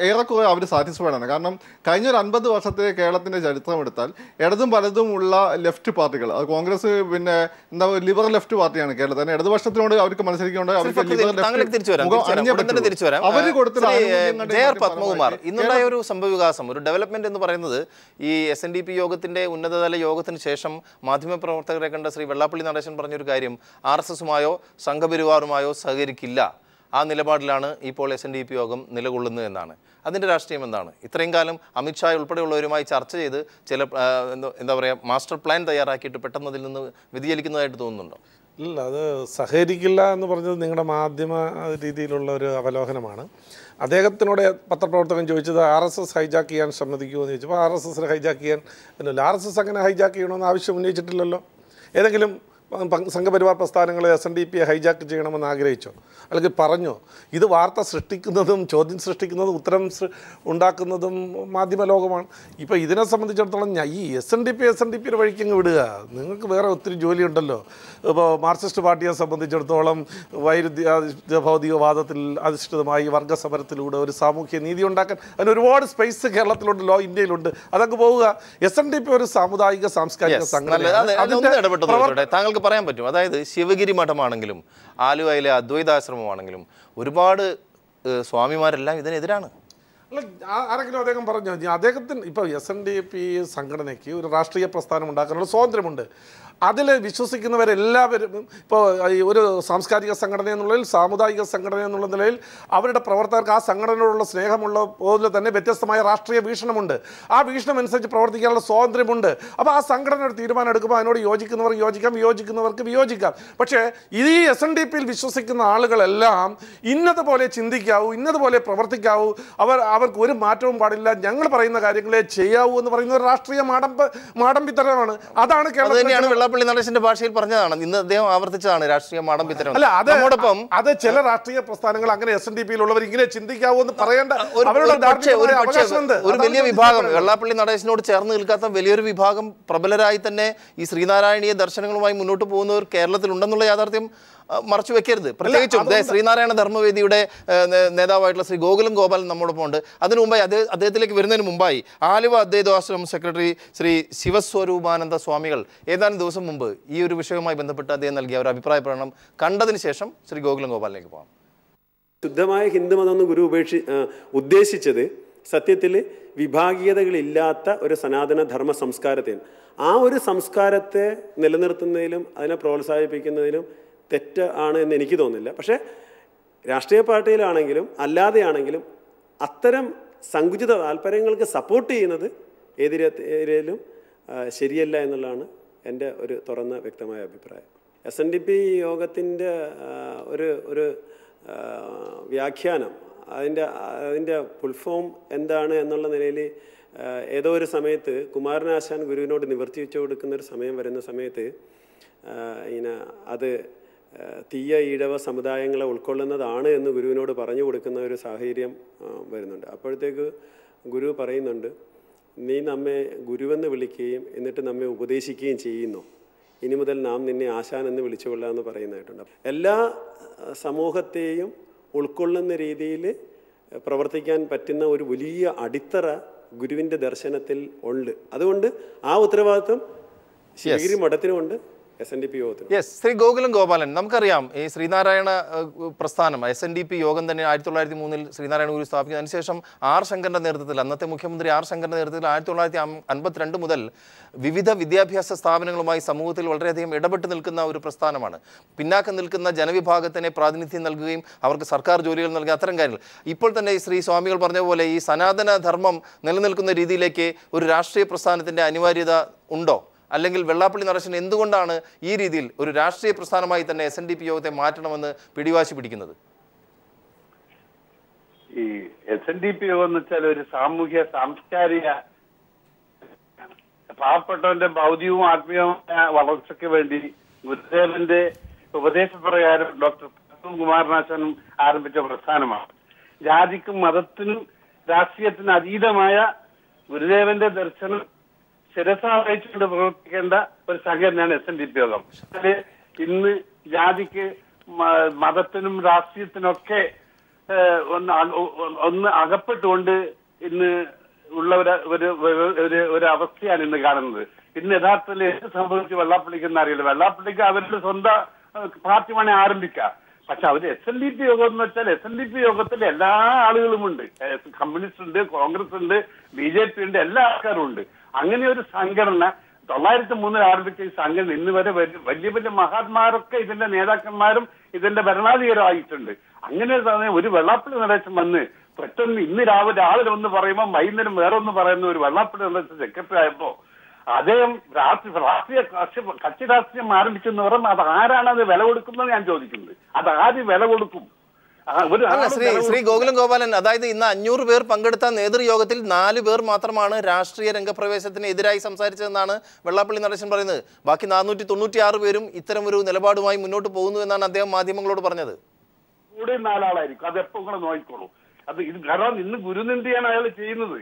[SPEAKER 6] ഏറെക്കുറെ അവർ സാറ്റിസ്ഫൈഡ് ആണ്. കാരണം കഴിഞ്ഞ ഒരു 50 വർഷത്തെ കേരളത്തിൻ്റെ ചരിത്രം എടുത്താൽ ഇടതും പലതുമുള്ള ലെഫ്റ്റ് പാർട്ടികൾ, അത് കോൺഗ്രസ് പിന്നെ ലിബറൽ ലെഫ്റ്റ് പാർട്ടിയാണ് കേരളത്തിൽ. ഇടതുപക്ഷത്തിനോട് അവർക്ക് മത്സരിക്കേണ്ടത് അവർക്ക് അവർ കൊടുത്ത
[SPEAKER 1] JR പത്മകുമാർ, ഇന്നുണ്ടായ ഒരു സംഭവവികാസം, ഒരു ഡെവലപ്മെന്റ് എന്ന് പറയുന്നത് ഈ SNDP യോഗത്തിന്റെ ഉന്നതതല യോഗത്തിന് ശേഷം മാധ്യമപ്രവർത്തകരെ കണ്ട ശ്രീ വെള്ളാപ്പള്ളി നടേശൻ പറഞ്ഞൊരു കാര്യം, RSSമായോ സംഘപരിവാറുമായോ സഹകരിക്കില്ല, ആ നിലപാടിലാണ് ഇപ്പോൾ SNDP യോഗം നിലകൊള്ളുന്നത് എന്നാണ്. അതിൻ്റെ രാഷ്ട്രീയം എന്താണ്? ഇത്രയും കാലം അമിത്ഷാ ഉൾപ്പെടെയുള്ളവരുമായി ചർച്ച ചെയ്ത് ചില എന്താ പറയുക മാസ്റ്റർ പ്ലാൻ തയ്യാറാക്കിയിട്ട് പെട്ടെന്ന് അതിൽ നിന്ന് വ്യതിചലിക്കുന്നതായിട്ട് തോന്നുന്നുണ്ടോ?
[SPEAKER 7] ഇല്ല, അത് സഹകരിക്കില്ല എന്ന് പറഞ്ഞത് നിങ്ങളുടെ മാധ്യമ രീതിയിലുള്ള ഒരു അവലോകനമാണ്. അദ്ദേഹത്തിനോട് പത്രപ്രവർത്തകൻ ചോദിച്ചത് RSS ഹൈജാക്ക് ചെയ്യാൻ സമ്മതിക്കുമോ എന്ന് ചോദിച്ചപ്പോൾ RSSനെ ഹൈജാക്ക് ചെയ്യാൻ എന്നല്ല, RSS അങ്ങനെ ഹൈജാക്ക് ചെയ്യണമെന്ന് ആവശ്യം ഉന്നയിച്ചിട്ടില്ലല്ലോ. ഏതെങ്കിലും സംഘപരിവാർ പ്രസ്ഥാനങ്ങളെ SNDP ഹൈജാക്ക് ചെയ്യണമെന്ന് ആഗ്രഹിച്ചോ? അല്ലെങ്കിൽ പറഞ്ഞോ? ഇത് വാർത്ത സൃഷ്ടിക്കുന്നതും ചോദ്യം സൃഷ്ടിക്കുന്നതും ഉത്തരം ഉണ്ടാക്കുന്നതും മാധ്യമ ലോകമാണ്. ഇപ്പോൾ ഇതിനെ സംബന്ധിച്ചിടത്തോളം ഈ SNDP വഴിക്കങ്ങ് വിടുക. നിങ്ങൾക്ക് വേറെ ഒത്തിരി ജോലിയുണ്ടല്ലോ. ഇപ്പോൾ മാർക്സിസ്റ്റ് പാർട്ടിയെ സംബന്ധിച്ചിടത്തോളം ഭൗതികവാദത്തിൽ അധിഷ്ഠിതമായി വർഗ്ഗസമരത്തിലൂടെ ഒരു സാമൂഹ്യ നീതി ഉണ്ടാക്കാൻ അതിന് ഒരുപാട് സ്പേസ് കേരളത്തിലുണ്ടല്ലോ, ഇന്ത്യയിലുണ്ട്. അതങ്ങ് പോവുക. SNDP ഒരു സാമുദായിക സാംസ്കാരിക
[SPEAKER 1] സംഘടന. താങ്കൾക്ക് പറയാൻ പറ്റും, അതായത് ശിവഗിരി മഠമാണെങ്കിലും ആലുവയിലെ അദ്വൈതാശ്രമമാണെങ്കിലും ഒരുപാട് സ്വാമിമാരെല്ലാം ഇതിനെതിരാണ്.
[SPEAKER 7] അല്ല, ആരെങ്കിലും അദ്ദേഹം പറഞ്ഞോ? അദ്ദേഹത്തിന് ഇപ്പോൾ SNDP സംഘടനയ്ക്ക് ഒരു രാഷ്ട്രീയ പ്രസ്ഥാനം ഉണ്ടാക്കാനുള്ള സ്വാതന്ത്ര്യമുണ്ട്. അതിൽ വിശ്വസിക്കുന്നവരെല്ലാവരും ഇപ്പോൾ ഒരു സാംസ്കാരിക സംഘടന എന്നുള്ളതിൽ, സാമുദായിക സംഘടന എന്നുള്ള നിലയിൽ അവരുടെ പ്രവർത്തകർക്ക് ആ സംഘടനയോടുള്ള സ്നേഹമുള്ള പോലെ തന്നെ വ്യത്യസ്തമായ രാഷ്ട്രീയ വീക്ഷണമുണ്ട്. ആ വീക്ഷണം അനുസരിച്ച് പ്രവർത്തിക്കാനുള്ള സ്വാതന്ത്ര്യമുണ്ട്. അപ്പോൾ ആ സംഘടന ഒരു തീരുമാനം എടുക്കുമ്പോൾ അതിനോട് യോജിക്കുന്നവർ യോജിക്കാം, വിയോജിക്കുന്നവർക്ക് വിയോജിക്കാം. പക്ഷേ ഈ SNDPയിൽ വിശ്വസിക്കുന്ന ആളുകളെല്ലാം ഇന്നതുപോലെ ചിന്തിക്കാവൂ, ഇന്നതുപോലെ പ്രവർത്തിക്കാവൂ, അവർക്ക് ഒരു മാറ്റവും പാടില്ല, ഞങ്ങൾ പറയുന്ന കാര്യങ്ങളെ ചെയ്യാവൂ എന്ന് പറയുന്ന ഒരു രാഷ്ട്രീയ മാടമ്പിത്തരമാണ്. അതാണ് കേരളത്തിൽ
[SPEAKER 1] വെള്ളാപ്പള്ളി നടേശന്റെ ഭാഷയിൽ പറഞ്ഞതാണ്. ഇന്ന് അദ്ദേഹം ആവർത്തിച്ചതാണ് രാഷ്ട്രീയ മാടമ്പിത്തരം.
[SPEAKER 7] അല്ല, അത് ചില രാഷ്ട്രീയ പ്രസ്ഥാനങ്ങൾ അങ്ങനെ SNDPയിലുള്ളവർ ഇങ്ങനെ ചിന്തിക്കാവൂ എന്ന് പറയേണ്ട
[SPEAKER 1] ഒരു വലിയ വിഭാഗം, വെള്ളാപ്പള്ളി നടേശനോട് ചേർന്ന് നിൽക്കാത്ത വലിയൊരു വിഭാഗം പ്രബലരായി തന്നെ ഈ ശ്രീനാരായണീയ ദർശനങ്ങളുമായി മുന്നോട്ട് പോകുന്നവർ കേരളത്തിലുണ്ടെന്നുള്ള യാഥാർത്ഥ്യം മറച്ചു വെക്കരുത്. പ്രത്യേകിച്ചും ശ്രീനാരായണ ധർമ്മവേദിയുടെ നേതാവായിട്ടുള്ള ശ്രീ ഗോകുലം ഗോപാലൻ നമ്മോടൊപ്പം ഉണ്ട്. അതിനു മുമ്പായി അദ്ദേഹത്തിലേക്ക് വരുന്നതിന് മുമ്പായി ആലുവ അദ്വൈതാശ്രമം സെക്രട്ടറി ശ്രീ ശിവസ്വരൂപാനന്ദ സ്വാമികൾ ഏതാനും ദിവസം മുമ്പ് ഈ ഒരു വിഷയവുമായി ബന്ധപ്പെട്ട് അദ്ദേഹം നൽകിയ ഒരു അഭിപ്രായ പ്രകടനം കണ്ടതിന് ശേഷം ശ്രീ ഗോകുലം ഗോപാലിലേക്ക് പോകാം.
[SPEAKER 8] ശുദ്ധമായ ഹിന്ദുമതം ഗുരു ഉദ്ദേശിച്ചത് സത്യത്തിൽ വിഭാഗീയതകളില്ലാത്ത ഒരു സനാതന ധർമ്മ സംസ്കാരത്തിന്, ആ ഒരു സംസ്കാരത്തെ നിലനിർത്തുന്നതിലും അതിനെ പ്രോത്സാഹിപ്പിക്കുന്നതിലും തെറ്റ് ആണ് എന്ന് എനിക്ക് തോന്നുന്നില്ല. പക്ഷേ രാഷ്ട്രീയ പാർട്ടിയിലാണെങ്കിലും അല്ലാതെയാണെങ്കിലും അത്തരം സങ്കുചിത താല്പര്യങ്ങൾക്ക് സപ്പോർട്ട് ചെയ്യുന്നത് ഏതിലും ശരിയല്ല എന്നുള്ളതാണ് എൻ്റെ ഒരു തുറന്ന വ്യക്തമായ അഭിപ്രായം. SNDP യോഗത്തിൻ്റെ ഒരു വ്യാഖ്യാനം, അതിൻ്റെ ഫുൾ ഫോം എന്താണ് എന്നുള്ള നിലയിൽ ഏതോ ഒരു സമയത്ത് കുമാരനാശാൻ ഗുരുവിനോട് നിവർത്തി വെച്ചു കൊടുക്കുന്നൊരു സമയം വരുന്ന സമയത്ത് അത് തീയ ഈഴവ സമുദായങ്ങളെ ഉൾക്കൊള്ളുന്നതാണ് എന്ന് ഗുരുവിനോട് പറഞ്ഞു കൊടുക്കുന്ന ഒരു സാഹചര്യം വരുന്നുണ്ട്. അപ്പോഴത്തേക്ക് ഗുരു പറയുന്നുണ്ട്, നീ നമ്മെ ഗുരുവെന്ന് വിളിക്കുകയും എന്നിട്ട് നമ്മെ ഉപദേശിക്കുകയും ചെയ്യുന്നു, ഇനി മുതൽ നാം നിന്നെ ആശാൻ എന്ന് വിളിച്ചുകൊള്ളാമെന്ന് പറയുന്നതായിട്ടുണ്ട്. എല്ലാ സമൂഹത്തെയും ഉൾക്കൊള്ളുന്ന രീതിയിൽ പ്രവർത്തിക്കാൻ പറ്റുന്ന ഒരു വലിയ അടിത്തറ ഗുരുവിൻ്റെ ദർശനത്തിൽ ഉണ്ട്. അതുകൊണ്ട് ആ ഉത്തരവാദിത്വം ശിവഗിരി മഠത്തിനുമുണ്ട്, SNDP യോഗത്തിന്.
[SPEAKER 1] ശ്രീ ഗോകുലം ഗോപാലൻ, നമുക്കറിയാം ഈ ശ്രീനാരായണ പ്രസ്ഥാനം SNDP യോഗം തന്നെ 1903 ശ്രീനാരായണ ഗുരു സ്ഥാപിക്കും. അതിനുശേഷം ആർ ശങ്കറിന്റെ നേതൃത്വത്തിൽ, അന്നത്തെ മുഖ്യമന്ത്രി ആർ ശങ്കറിന്റെ നേതൃത്വത്തിൽ 1952 മുതൽ വിവിധ വിദ്യാഭ്യാസ സ്ഥാപനങ്ങളുമായി സമൂഹത്തിൽ വളരെയധികം ഇടപെട്ട് നിൽക്കുന്ന ഒരു പ്രസ്ഥാനമാണ്. പിന്നാക്കം നിൽക്കുന്ന ജനവിഭാഗത്തിനെ പ്രാതിനിധ്യം നൽകുകയും അവർക്ക് സർക്കാർ ജോലികൾ നൽകുക, അത്തരം കാര്യങ്ങൾ. ഇപ്പോൾ തന്നെ ശ്രീ സ്വാമികൾ പറഞ്ഞ പോലെ ഈ സനാതന ധർമ്മം നിലനിൽക്കുന്ന രീതിയിലേക്ക് ഒരു രാഷ്ട്രീയ പ്രസ്ഥാനത്തിന്റെ അനിവാര്യത ഉണ്ടോ? അല്ലെങ്കിൽ വെള്ളാപ്പള്ളി നടേശൻ എന്തുകൊണ്ടാണ് ഈ രീതിയിൽ ഒരു രാഷ്ട്രീയ പ്രസ്ഥാനമായി തന്നെ SNDP യോഗത്തെ മാറ്റണമെന്ന് പിടിവാശി പിടിക്കുന്നത്?
[SPEAKER 9] ഈ SNDP യോഗം എന്ന് വെച്ചാൽ ഒരു സാമൂഹ്യ സാംസ്കാരിക പാവപ്പെട്ടവന്റെ ഭൗതികവും ആത്മീയവുമായ വളർച്ചയ്ക്ക് വേണ്ടി ഗുരുദേവന്റെ ഉപദേശപ്രകാരം ഡോക്ടർ കുമാരനാശനും ആരംഭിച്ച പ്രസ്ഥാനമാണ്. ജാതിക്കും മതത്തിനും രാഷ്ട്രീയത്തിനും അതീതമായ ഗുരുദേവന്റെ ദർശനം ശിരസാവഹിച്ചുകൊണ്ട് പ്രവർത്തിക്കേണ്ട ഒരു സംഘടനയാണ് SNDP യോഗം. ഇന്ന് ജാതിക്ക് മതത്തിനും രാഷ്ട്രീയത്തിനൊക്കെ ഒന്ന് അകപ്പെട്ടുകൊണ്ട് ഇന്ന് ഉള്ള ഒരു അവസ്ഥയാണ് ഇന്ന് കാണുന്നത്. ഇന്ന് യഥാർത്ഥത്തിൽ എന്ത് സംഭവിച്ചു വെള്ളാപ്പള്ളിക്കെന്ന് അറിയില്ല. വെള്ളാപ്പള്ളിക്ക് അവരുടെ സ്വന്തം പാർട്ടി വേണേ ആരംഭിക്കാം. പക്ഷെ അവര് SNDP യോഗം എന്ന് വെച്ചാൽ SNDP യോഗത്തിൽ എല്ലാ ആളുകളുമുണ്ട്. കമ്മ്യൂണിസ്റ്റ് ഉണ്ട്, കോൺഗ്രസ് ഉണ്ട്, BJP ഉണ്ട്, എല്ലാ ആൾക്കാരും ഉണ്ട്. അങ്ങനെ ഒരു സംഘടന 1903 ആരംഭിച്ച ഈ സംഘടന ഇന്ന് വരെ വലിയ വലിയ മഹാത്മാരൊക്കെ ഇതിന്റെ നേതാക്കന്മാരും ഇതിന്റെ ഭരണാധികാരമായിട്ടുണ്ട്. അങ്ങനെ ഒരു വെള്ളാപ്പള്ളി നടേശൻ വന്ന് പെട്ടെന്ന് ഇന്ന് രാവിലെ ഒന്ന് പറയുമ്പോൾ വൈകുന്നേരം വേറെ ഒന്ന് പറയുന്ന ഒരു വെള്ളാപ്പള്ളി നടേശൻ സെക്രട്ടറി ആയപ്പോ അദ്ദേഹം രാഷ്ട്രീയ കക്ഷി രാഷ്ട്രീയം ആരംഭിച്ചെന്ന് പറയുമ്പോൾ അത് ആരാണ് അത് വില കൊടുക്കുന്നത് ഞാൻ ചോദിക്കുന്നത്. അത് ആര് വില കൊടുക്കും?
[SPEAKER 1] അല്ല, ശ്രീ ഗോകുലം ഗോപാലൻ, അതായത് ഇന്ന് 500 പേർ പങ്കെടുത്ത നേതൃയോഗത്തിൽ 4 പേർ മാത്രമാണ് രാഷ്ട്രീയ രംഗപ്രവേശത്തിന് എതിരായി സംസാരിച്ചതെന്നാണ് വെള്ളാപ്പള്ളി നടേശൻ പറയുന്നത്. ബാക്കി 496 പേരും ഇത്തരമൊരു നിലപാടുമായി മുന്നോട്ട് പോകുന്നു എന്നാണ് അദ്ദേഹം മാധ്യമങ്ങളോട് പറഞ്ഞത്.
[SPEAKER 9] കൂടെ 4 ആളായിരിക്കും, അത് എപ്പോ കൂടെ നോക്കിക്കോളൂ. അത് ഇത് കാരണം ഇന്ന് ഗുരുനിന്ദയാണ് അയാൾ ചെയ്യുന്നത്.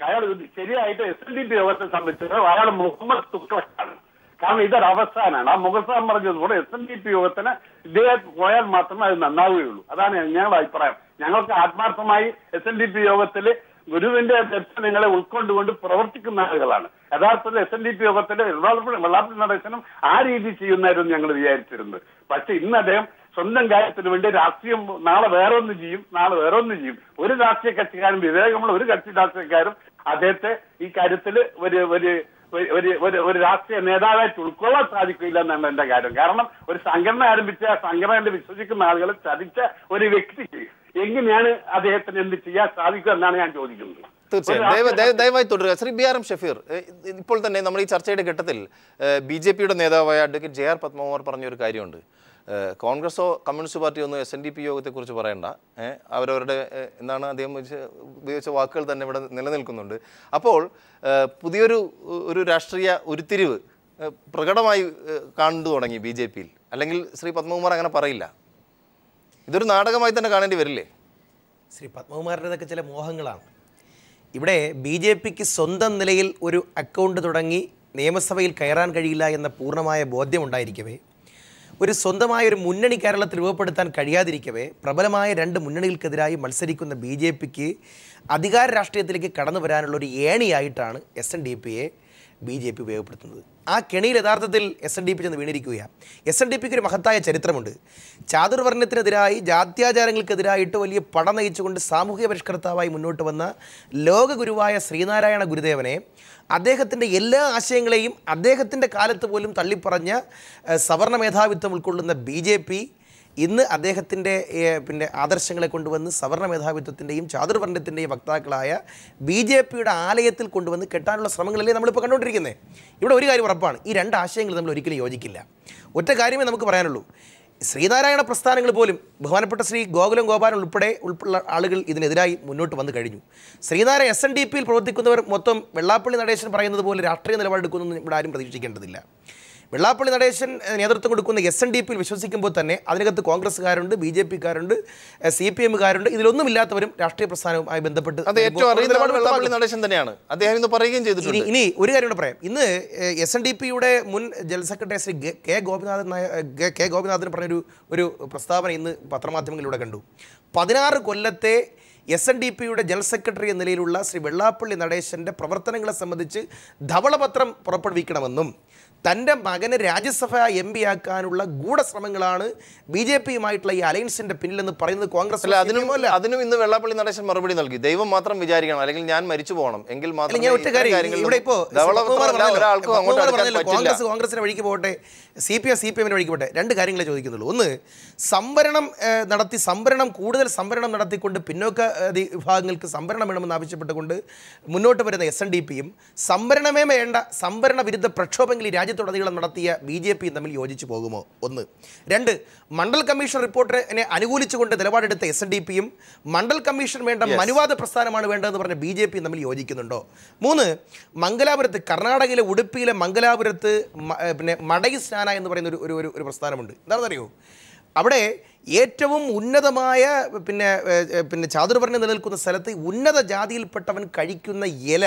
[SPEAKER 9] അയാൾ ശരിയായിട്ട് SNDP യോഗത്തെ സംബന്ധിച്ച് അയാൾ മുഹമ്മദ് തുക്ലക്കാണ്. കാരണം ഇതൊരു അവസാനമാണ്. ആ മുഖസാൻ പറഞ്ഞതുപോലെ SNDP യോഗത്തിന് ഇദ്ദേഹം പോയാൽ മാത്രമേ അത് നന്നാവുകയുള്ളൂ. അതാണ് ഞങ്ങളുടെ അഭിപ്രായം. ഞങ്ങൾക്ക് ആത്മാർത്ഥമായി SNDP യോഗത്തിൽ ഗുരുവിന്റെ ദർശനങ്ങളെ ഉൾക്കൊണ്ടുകൊണ്ട് പ്രവർത്തിക്കുന്ന ആളുകളാണ്. യഥാർത്ഥത്തിൽ SNDP യോഗത്തില് വെള്ളാപ്പള്ളി നടേശനും ആ രീതി ചെയ്യുന്നതായിരുന്നു ഞങ്ങൾ വിചാരിച്ചിരുന്നത്. പക്ഷെ ഇന്ന് അദ്ദേഹം സ്വന്തം കാര്യത്തിന് വേണ്ടി രാഷ്ട്രീയം നാളെ വേറെ ഒന്ന് ചെയ്യും, നാളെ വേറെ ഒന്ന് ചെയ്യും. ഒരു രാഷ്ട്രീയ കക്ഷിക്കാരും വിവേകമുള്ള ഒരു കക്ഷി രാഷ്ട്രീയക്കാരും അദ്ദേഹത്തെ ഈ കാര്യത്തിൽ ഒരു രാഷ്ട്രീയ നേതാവായിട്ട് ഉൾക്കൊള്ളാൻ സാധിക്കില്ല എന്നാണ് എന്റെ കാര്യം. കാരണം ഒരു സംഘടന ആരംഭിച്ച ആ സംഘടനയിൽ വിശ്വസിക്കുന്ന ആളുകളെ ചതിച്ച ഒരു വ്യക്തിക്ക് എങ്ങനെയാണ് അദ്ദേഹത്തിന് എന്ത് ചെയ്യാൻ സാധിക്കുക എന്നാണ് ഞാൻ ചോദിക്കുന്നത്.
[SPEAKER 1] തീർച്ചയായും ദയവായി തുടരുക. ശ്രീ BRM ഷഫീർ, ഇപ്പോൾ തന്നെ നമ്മൾ ഈ ചർച്ചയുടെ ഘട്ടത്തിൽ BJPയുടെ നേതാവായ അഡ്വക്കേറ്റ് JR പത്മകുമാർ പറഞ്ഞൊരു കാര്യമുണ്ട്. കോൺഗ്രസോ കമ്മ്യൂണിസ്റ്റ് പാർട്ടിയോ ഒന്നും SNDP യോഗത്തെക്കുറിച്ച് പറയണ്ട, അവരവരുടെ എന്താണ് അദ്ദേഹം ഉപയോഗിച്ച വാക്കുകൾ തന്നെ ഇവിടെ നിലനിൽക്കുന്നുണ്ട്. അപ്പോൾ പുതിയൊരു രാഷ്ട്രീയ ഉരുത്തിരിവ് പ്രകടമായി കണ്ടു തുടങ്ങി BJPയിൽ, അല്ലെങ്കിൽ ശ്രീ പത്മകുമാർ അങ്ങനെ പറയില്ല? ഇതൊരു നാടകമായി തന്നെ കാണേണ്ടി വരില്ലേ?
[SPEAKER 10] ശ്രീ പത്മകുമാറിൻ്റെതൊക്കെ ചില മോഹങ്ങളാണ്. ഇവിടെ BJPക്ക് സ്വന്തം നിലയിൽ ഒരു അക്കൗണ്ട് തുടങ്ങി നിയമസഭയിൽ കയറാൻ കഴിയില്ല എന്ന പൂർണ്ണമായ ബോധ്യമുണ്ടായിരിക്കവേ, ഒരു സ്വന്തമായൊരു മുന്നണി കേരളത്തിൽ രൂപപ്പെടുത്താൻ കഴിയാതിരിക്കവേ, പ്രബലമായ 2 മുന്നണികൾക്കെതിരായി മത്സരിക്കുന്ന BJPക്ക് അധികാര രാഷ്ട്രീയത്തിലേക്ക് കടന്നു വരാനുള്ളൊരു ഏണിയായിട്ടാണ് SNDPയെ BJP ഉപയോഗപ്പെടുത്തുന്നത്. ആ കെണിയിൽ യഥാർത്ഥത്തിൽ SNDP ചെന്ന് വീണിരിക്കുകയാണ്. SNDPക്ക് ഒരു മഹത്തായ ചരിത്രമുണ്ട്. ചാതുർവർണ്ണത്തിനെതിരായി, ജാത്യാചാരങ്ങൾക്കെതിരായിട്ട് വലിയ പട നയിച്ചുകൊണ്ട് സാമൂഹിക പരിഷ്കർത്താവായി മുന്നോട്ട് വന്ന ലോകഗുരുവായ ശ്രീനാരായണ ഗുരുദേവനെ, അദ്ദേഹത്തിൻ്റെ എല്ലാ ആശയങ്ങളെയും അദ്ദേഹത്തിൻ്റെ കാലത്ത് പോലും തള്ളിപ്പറഞ്ഞ സവർണ മേധാവിത്വം ഉൾക്കൊള്ളുന്ന BJP ഇന്ന് അദ്ദേഹത്തിൻ്റെ ആദർശങ്ങളെ കൊണ്ടുവന്ന് സവർണ മേധാവിത്വത്തിൻ്റെയും ചാതുർവർണ്ണത്തിൻ്റെയും വക്താക്കളായ BJPയുടെ ആലയത്തിൽ കൊണ്ടുവന്ന് കെട്ടാനുള്ള ശ്രമങ്ങളല്ലേ നമ്മളിപ്പോൾ കണ്ടുകൊണ്ടിരിക്കുന്നത്. ഇവിടെ ഒരു കാര്യം ഉറപ്പാണ്, ഈ 2 ആശയങ്ങൾ നമ്മൾ ഒരിക്കലും യോജിക്കില്ല. ഒറ്റ കാര്യമേ നമുക്ക് പറയാനുള്ളൂ. ശ്രീനാരായണ പ്രസ്ഥാനങ്ങൾ പോലും ബഹുമാനപ്പെട്ട ശ്രീ ഗോകുലം ഗോപാലൻ ഉൾപ്പെടെ ആളുകൾ ഇതിനെതിരായി മുന്നോട്ട് വന്നു കഴിഞ്ഞു. ശ്രീനാരായണ SNDPയിൽ പ്രവർത്തിക്കുന്നവർ മൊത്തം വെള്ളാപ്പള്ളി നടേശൻ പറയുന്നത് പോലെ രാഷ്ട്രീയ നിലപാടെടുക്കുന്നൊന്നും ഇവിടെ ആരും പ്രതീക്ഷിക്കേണ്ടതില്ല. വെള്ളാപ്പള്ളി നടേശൻ നേതൃത്വം കൊടുക്കുന്ന SNDPയിൽ വിശ്വസിക്കുമ്പോൾ തന്നെ അതിനകത്ത് കോൺഗ്രസ്സുകാരുണ്ട്, BJPക്കാരുണ്ട്, CPMകാരുണ്ട്. ഇതിലൊന്നുമില്ലാത്തവരും രാഷ്ട്രീയ പ്രസ്ഥാനവുമായി ബന്ധപ്പെട്ട്
[SPEAKER 1] വെള്ളാപ്പള്ളി നടേശൻ തന്നെയാണ് അദ്ദേഹം ഇന്ന് പറയുകയും ചെയ്തിട്ടുണ്ട്.
[SPEAKER 10] ഇനി ഒരു കാര്യം കൂടെ പറയാം. ഇന്ന് SNDPയുടെ മുൻ general secretary Shri K Gopinathan പറഞ്ഞൊരു പ്രസ്താവന ഇന്ന് പത്രമാധ്യമങ്ങളിലൂടെ കണ്ടു. 16 കൊല്ലത്തെ SNDPയുടെ ജനറൽ സെക്രട്ടറി എന്ന നിലയിലുള്ള ശ്രീ വെള്ളാപ്പള്ളി നടേശൻ്റെ പ്രവർത്തനങ്ങളെ സംബന്ധിച്ച് ധവളപത്രം പുറപ്പെടുവിക്കണമെന്നും തൻ്റെ മകനെ രാജ്യസഭ MP ആക്കാനുള്ള ഗൂഢശ്രമങ്ങളാണ് BJPയുമായിട്ടുള്ള ഈ അലയൻസിന്റെ പിന്നിലെന്ന് പറയുന്നത് കോൺഗ്രസ്.
[SPEAKER 1] അതിനും ഇന്ന് വെള്ളാപ്പള്ളി നടേശൻ മറുപടി നൽകി. ദൈവം മാത്രം വിചാരിക്കണം, അല്ലെങ്കിൽ ഞാൻ മരിച്ചു പോകണം, എങ്കിൽ മാത്രം.
[SPEAKER 10] കോൺഗ്രസിന്റെ വഴിക്ക് പോകട്ടെ, CPMന്റെ വഴിക്ക് പോട്ടെ. 2 കാര്യങ്ങളെ ചോദിക്കുന്നുള്ളൂ. ഒന്ന്, കൂടുതൽ സംവരണം നടത്തിക്കൊണ്ട് പിന്നോക്ക വിഭാഗങ്ങൾക്ക് സംവരണം വേണമെന്ന് ആവശ്യപ്പെട്ടുകൊണ്ട് മുന്നോട്ട് വരുന്ന SNDPയും സംവരണമേ വേണ്ട സംവരണ വിരുദ്ധ പ്രക്ഷോഭങ്ങൾ ഈ രാജ്യത്തുടനീളം നടത്തിയ BJPയും തമ്മിൽ യോജിച്ചു പോകുമോ? 1. 2, മണ്ഡൽ കമ്മീഷൻ റിപ്പോർട്ടിനെ അനുകൂലിച്ചുകൊണ്ട് നിലപാടെടുത്ത SNDPയും മണ്ഡൽ കമ്മീഷൻ വേണ്ട മനുവാദ പ്രസ്ഥാനമാണ് വേണ്ടതെന്ന് പറഞ്ഞ BJPയും തമ്മിൽ യോജിക്കുന്നുണ്ടോ? 3, മംഗലാപുരത്ത്, കർണാടകയിലെ ഉടുപ്പിയിലെ മംഗലാപുരത്ത് മടയി സ്നാന എന്ന് പറയുന്ന ഒരു പ്രസ്ഥാനമുണ്ട്. എന്താണെന്നറിയോ? അവിടെ ഏറ്റവും ഉന്നതമായ ചാതുർവർണ്ണം നിലനിൽക്കുന്ന സ്ഥലത്ത് ഉന്നത ജാതിയിൽപ്പെട്ടവൻ കഴിക്കുന്ന ഇല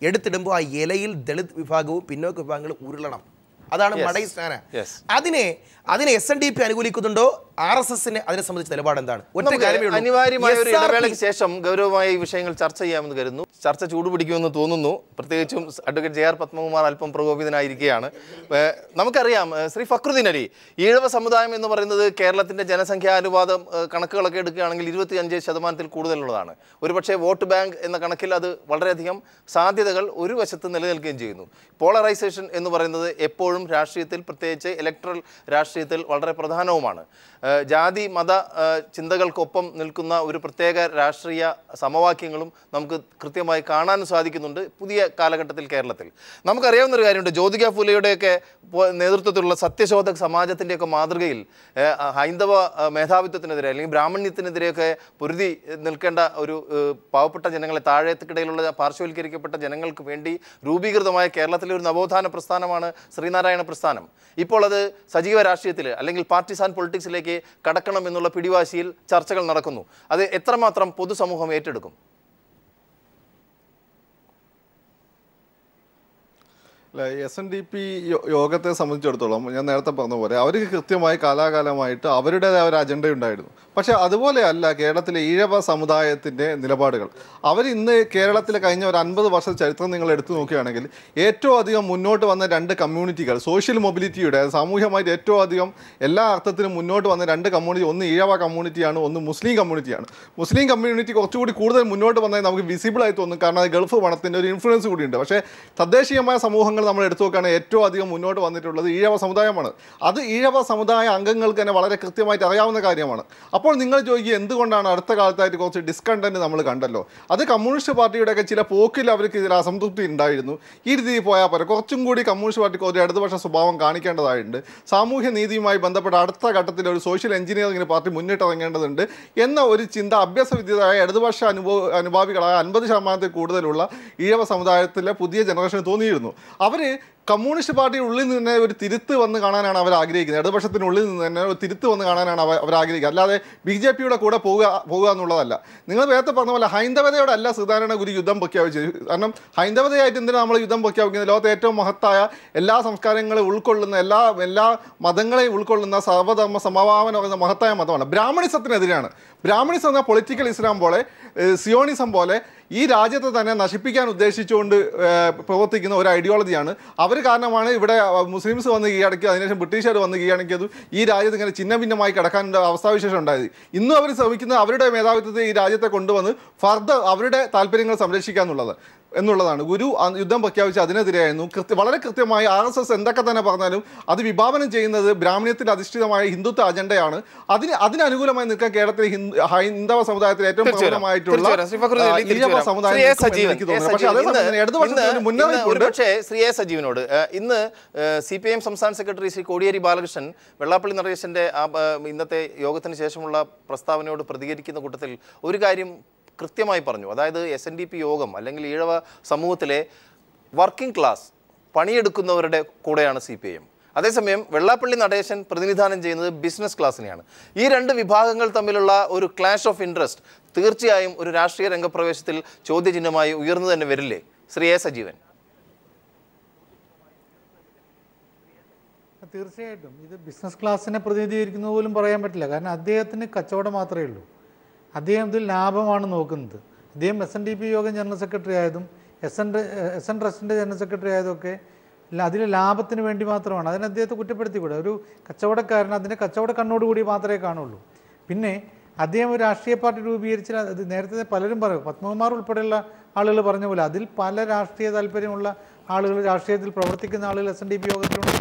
[SPEAKER 10] എടുത്തിടുമ്പോൾ ആ ഇലയിൽ ദളിത് വിഭാഗവും പിന്നോക്ക വിഭാഗങ്ങളും ഉരുളണം. അതാണ് മടയി സ്നാന. അതിനെ SNDP അനുകൂലിക്കുന്നുണ്ടോ? RSSന് അതിനെ സംബന്ധിച്ച് നിലപാട് എന്താണ്?
[SPEAKER 1] അനിവാര്യമായ ഒരു ഇടവേളയ്ക്ക് ശേഷം ഗൗരവമായ ഈ വിഷയങ്ങൾ ചർച്ച ചെയ്യാമെന്ന് കരുതുന്നു. ചർച്ച ചൂടുപിടിക്കുമെന്ന് തോന്നുന്നു. പ്രത്യേകിച്ചും അഡ്വക്കേറ്റ് JR പത്മകുമാർ അല്പം പ്രകോപിതനായിരിക്കുകയാണ്. നമുക്കറിയാം ശ്രീ ഫക്രുദ്ദീൻ അലി, ഈഴവ സമുദായം എന്ന് പറയുന്നത് കേരളത്തിൻ്റെ ജനസംഖ്യാനുപാതം കണക്കുകളൊക്കെ എടുക്കുകയാണെങ്കിൽ 25% കൂടുതലുള്ളതാണ്. ഒരുപക്ഷെ വോട്ട് ബാങ്ക് എന്ന കണക്കിൽ അത് വളരെയധികം സാധ്യതകൾ ഒരു വശത്ത് നിലനിൽക്കുകയും ചെയ്യുന്നു. പോളറൈസേഷൻ എന്ന് പറയുന്നത് എപ്പോഴും വിഭാജനം രാഷ്ട്രീയത്തിൽ, പ്രത്യേകിച്ച് ഇലക്ട്രൽ രാഷ്ട്രീയത്തിൽ വളരെ പ്രധാനവുമാണ്. ജാതി മത ചിന്തകൾക്കൊപ്പം നിൽക്കുന്ന ഒരു പ്രത്യേക രാഷ്ട്രീയ സമവാക്യങ്ങളും നമുക്ക് കൃത്യമായി കാണാനും സാധിക്കുന്നുണ്ട് പുതിയ കാലഘട്ടത്തിൽ കേരളത്തിൽ. നമുക്കറിയാവുന്ന ഒരു കാര്യമുണ്ട്, ജ്യോതിക ഫുലെയുടെയൊക്കെ നേതൃത്വത്തിലുള്ള സത്യശോധക് സമാജത്തിൻ്റെയൊക്കെ മാതൃകയിൽ ഹൈന്ദവ മേധാവിത്വത്തിനെതിരെ അല്ലെങ്കിൽ ബ്രാഹ്മണ്യത്തിനെതിരെയൊക്കെ പൊരുതി നിൽക്കേണ്ട ഒരു പാവപ്പെട്ട ജനങ്ങളെ, താഴേക്കിടയിലുള്ള പാർശ്വവൽക്കരിക്കപ്പെട്ട ജനങ്ങൾക്ക് വേണ്ടി രൂപീകൃതമായ കേരളത്തിലെ ഒരു നവോത്ഥാന പ്രസ്ഥാനമാണ് ശ്രീനാരായണ പ്രസ്ഥാനം. ഇപ്പോൾ അത് സജീവ രാഷ്ട്രീയത്തിൽ അല്ലെങ്കിൽ പാർട്ടിസാൻ പൊളിറ്റിക്സിലേക്ക് കടക്കണം എന്നുള്ള പിടിവാശിയിൽ ചർച്ചകൾ നടക്കുന്നു. അത് എത്രമാത്രം പൊതുസമൂഹം ഏറ്റെടുക്കും?
[SPEAKER 6] SNDP യോഗത്തെ സംബന്ധിച്ചിടത്തോളം ഞാൻ നേരത്തെ പറഞ്ഞ പോലെ അവർക്ക് കൃത്യമായി കാലാകാലമായിട്ട് അവരുടേതായ ഒരു അജണ്ട ഉണ്ടായിരുന്നു. പക്ഷേ അതുപോലെയല്ല കേരളത്തിലെ ഈഴവ സമുദായത്തിൻ്റെ നിലപാടുകൾ. അവർ ഇന്ന് കേരളത്തിലെ കഴിഞ്ഞ ഒരു 50 വർഷ ചരിത്രം നിങ്ങൾ എടുത്തു നോക്കുകയാണെങ്കിൽ ഏറ്റവും അധികം മുന്നോട്ട് വന്ന 2 കമ്മ്യൂണിറ്റികൾ, സോഷ്യൽ മൊബിലിറ്റിയുടെ സാമൂഹ്യമായിട്ട് ഏറ്റവും അധികം എല്ലാ അർത്ഥത്തിലും മുന്നോട്ട് വന്ന 2 കമ്മ്യൂണിറ്റി, ഒന്ന് ഈഴവ കമ്മ്യൂണിറ്റിയാണ്, ഒന്ന് മുസ്ലിം കമ്മ്യൂണിറ്റിയാണ്. മുസ്ലിം കമ്മ്യൂണിറ്റി കുറച്ചുകൂടി കൂടുതൽ മുന്നോട്ട് വന്നത് നമുക്ക് വിസിബിളായി തോന്നും, കാരണം അത് ഗൾഫ് പണത്തിൻ്റെ ഒരു ഇൻഫ്ലുവൻസ് കൂടിയുണ്ട്. പക്ഷേ തദ്ദേശീയമായ സമൂഹങ്ങൾ നമ്മൾ എടുത്തു നോക്കുകയാണെങ്കിൽ ഏറ്റവും അധികം മുന്നോട്ട് വന്നിട്ടുള്ളത് ഈഴവ സമുദായമാണ്. അത് ഈഴവ സമുദായ അംഗങ്ങൾക്ക് തന്നെ വളരെ കൃത്യമായിട്ട് അറിയാവുന്ന കാര്യമാണ്. അപ്പോൾ നിങ്ങൾ ചോദിക്കുക എന്തുകൊണ്ടാണ് അടുത്ത കാലത്തായിട്ട് കുറച്ച് ഡിസ്കണ്ടന്റ് നമ്മൾ കണ്ടല്ലോ. അത് കമ്മ്യൂണിസ്റ്റ് പാർട്ടിയുടെയൊക്കെ ചില പോക്കിൽ അവർക്ക് ഇതിൽ അസംതൃപ്തി ഉണ്ടായിരുന്നു. ഈ രീതിയിൽ പോയാൽ പോലെ കുറച്ചും കൂടി കമ്മ്യൂണിസ്റ്റ് പാർട്ടിക്ക് ഒരു ഇടതുപക്ഷ സ്വഭാവം കാണിക്കേണ്ടതായിട്ടുണ്ട്. സാമൂഹ്യ നീതിയുമായി ബന്ധപ്പെട്ട അടുത്ത ഘട്ടത്തിൽ ഒരു സോഷ്യൽ എഞ്ചിനീയറിംഗിന് പാർട്ടി മുന്നിട്ടിറങ്ങേണ്ടതുണ്ട് എന്ന ഒരു ചിന്ത അഭ്യാസവിദ്യരായ ഇടതുപക്ഷ അനുഭാവികളായ 50% കൂടുതലുള്ള ഈഴവ സമുദായത്തിലെ പുതിയ ജനറേഷന് തോന്നിയിരുന്നു. അവർ കമ്മ്യൂണിസ്റ്റ് പാർട്ടിയുടെ ഉള്ളിൽ നിന്ന് തന്നെ ഒരു തിരുത്ത് വന്ന് കാണാനാണ് അവർ ആഗ്രഹിക്കുന്നത്. ഇടതുപക്ഷത്തിനുള്ളിൽ നിന്ന് തന്നെ ഒരു തിരുത്ത് വന്ന് കാണാനാണ് അവർ ആഗ്രഹിക്കുക, അല്ലാതെ BJPയുടെ കൂടെ പോകുക എന്നുള്ളതല്ല. നിങ്ങൾ നേരത്തെ പറഞ്ഞ പോലെ ഹൈന്ദവതയോടല്ല ശ്രീനാരായണ ഗുരു യുദ്ധം പ്രഖ്യാപിച്ചത്. കാരണം ഹൈന്ദവതയായിട്ട് എന്തിനാണ് നമ്മൾ യുദ്ധം പ്രഖ്യാപിക്കുന്നത്? ലോകത്തെ ഏറ്റവും മഹത്തായ എല്ലാ സംസ്കാരങ്ങളെ ഉൾക്കൊള്ളുന്ന, എല്ലാ മതങ്ങളെയും ഉൾക്കൊള്ളുന്ന സർവ്വധർമ്മ സമഭാവന പറയുന്ന മഹത്തായ മതമാണ്. ബ്രാഹ്മണിസത്തിനെതിരെയാണ്. ബ്രാഹ്മണിസം എന്ന പൊളിറ്റിക്കൽ ഇസ്ലാം പോലെ, സിയോണിസം പോലെ ഈ രാജ്യത്തെ തന്നെ നശിപ്പിക്കാൻ ഉദ്ദേശിച്ചുകൊണ്ട് പ്രവർത്തിക്കുന്ന ഒരു ഐഡിയോളജിയാണ്. അവർ കാരണമാണ് ഇവിടെ മുസ്ലിംസ് വന്ന് കീഴടക്കി, അതിനുശേഷം ബ്രിട്ടീഷുകാർ വന്ന് കീഴടക്കിയതും ഈ രാജ്യത്ത് ഇങ്ങനെ ചിഹ്ന ഭിന്നമായി കിടക്കാൻ അവസ്ഥാവിശേഷം ഉണ്ടായത്. ഇന്നും അവർ ശ്രമിക്കുന്നത് അവരുടെ മേധാവിത്വത്തെ ഈ രാജ്യത്തെ കൊണ്ടുവന്ന് ഫർദർ അവരുടെ താല്പര്യങ്ങൾ സംരക്ഷിക്കുക എന്നുള്ളതാണ്. ഗുരു യുദ്ധം പ്രഖ്യാപിച്ച് അതിനെതിരെയായിരുന്നു. വളരെ കൃത്യമായി RSS എന്തൊക്കെ തന്നെ പറഞ്ഞാലും അത് വിഭാവനം ചെയ്യുന്നത് ബ്രാഹ്മണ്യത്തിൽ അധിഷ്ഠിതമായ ഹിന്ദുത്വ അജണ്ടയാണ്. അതിനനുകൂലമായി നിൽക്കാൻ കേരളത്തിലെ ഹൈന്ദവ സമുദായത്തിൽ ഏറ്റവും പ്രബലമായിട്ടുള്ള
[SPEAKER 1] ശ്രീ എ സജീവനോട് ഇന്ന് CPIM സംസ്ഥാന സെക്രട്ടറി ശ്രീ കോടിയേരി ബാലകൃഷ്ണൻ വെള്ളാപ്പള്ളി നടേശന്റെ ഇന്നത്തെ യോഗത്തിന് ശേഷമുള്ള പ്രസ്താവനയോട് പ്രതികരിക്കുന്ന കൂട്ടത്തിൽ ഒരു കാര്യം കൃത്യമായി പറഞ്ഞു. അതായത് SNDP യോഗം അല്ലെങ്കിൽ ഈഴവ സമൂഹത്തിലെ വർക്കിംഗ് ക്ലാസ് പണിയെടുക്കുന്നവരുടെ കൂടെയാണ് CPIM. അതേസമയം വെള്ളാപ്പള്ളി നടേശൻ പ്രതിനിധാനം ചെയ്യുന്നത് ബിസിനസ് ക്ലാസ്സിനെയാണ്. ഈ 2 വിഭാഗങ്ങൾ തമ്മിലുള്ള ഒരു ക്ലാഷ് ഓഫ് ഇൻട്രസ്റ്റ് തീർച്ചയായും ഒരു രാഷ്ട്രീയ രംഗപ്രവേശത്തിൽ ചോദ്യചിഹ്നമായി ഉയർന്നു തന്നെ വരില്ലേ ശ്രീ എ സജീവൻ?
[SPEAKER 5] തീർച്ചയായിട്ടും ഇത് ബിസിനസ് ക്ലാസ്സിനെ പ്രതിനിധീകരിക്കുന്നത് പോലും പറയാൻ പറ്റില്ല. കാരണം അദ്ദേഹത്തിന് കച്ചവടം മാത്രമേ ഉള്ളൂ. അദ്ദേഹം ഇതിൽ ലാഭമാണ് നോക്കുന്നത്. അദ്ദേഹം SNDP യോഗം ജനറൽ സെക്രട്ടറി ആയതും SN ട്രസ്റ്റിൻ്റെ ജനറൽ സെക്രട്ടറി ആയതൊക്കെ അതിലെ ലാഭത്തിന് വേണ്ടി മാത്രമാണ്. അതിന് അദ്ദേഹത്തെ കുറ്റപ്പെടുത്തിക്കൂടെ. ഒരു കച്ചവടക്കാരൻ അതിൻ്റെ കച്ചവട കണ്ണോടുകൂടി മാത്രമേ കാണുള്ളൂ. പിന്നെ അദ്ദേഹം ഒരു രാഷ്ട്രീയ പാർട്ടി രൂപീകരിച്ചാൽ അത് നേരത്തെ പലരും പറയും, പത്മകുമാർ ഉൾപ്പെടെയുള്ള ആളുകൾ പറഞ്ഞ പോലെ അതിൽ പല രാഷ്ട്രീയ താല്പര്യമുള്ള ആളുകൾ, രാഷ്ട്രീയത്തിൽ പ്രവർത്തിക്കുന്ന ആളുകൾ SNDP യോഗത്തിലുണ്ട്.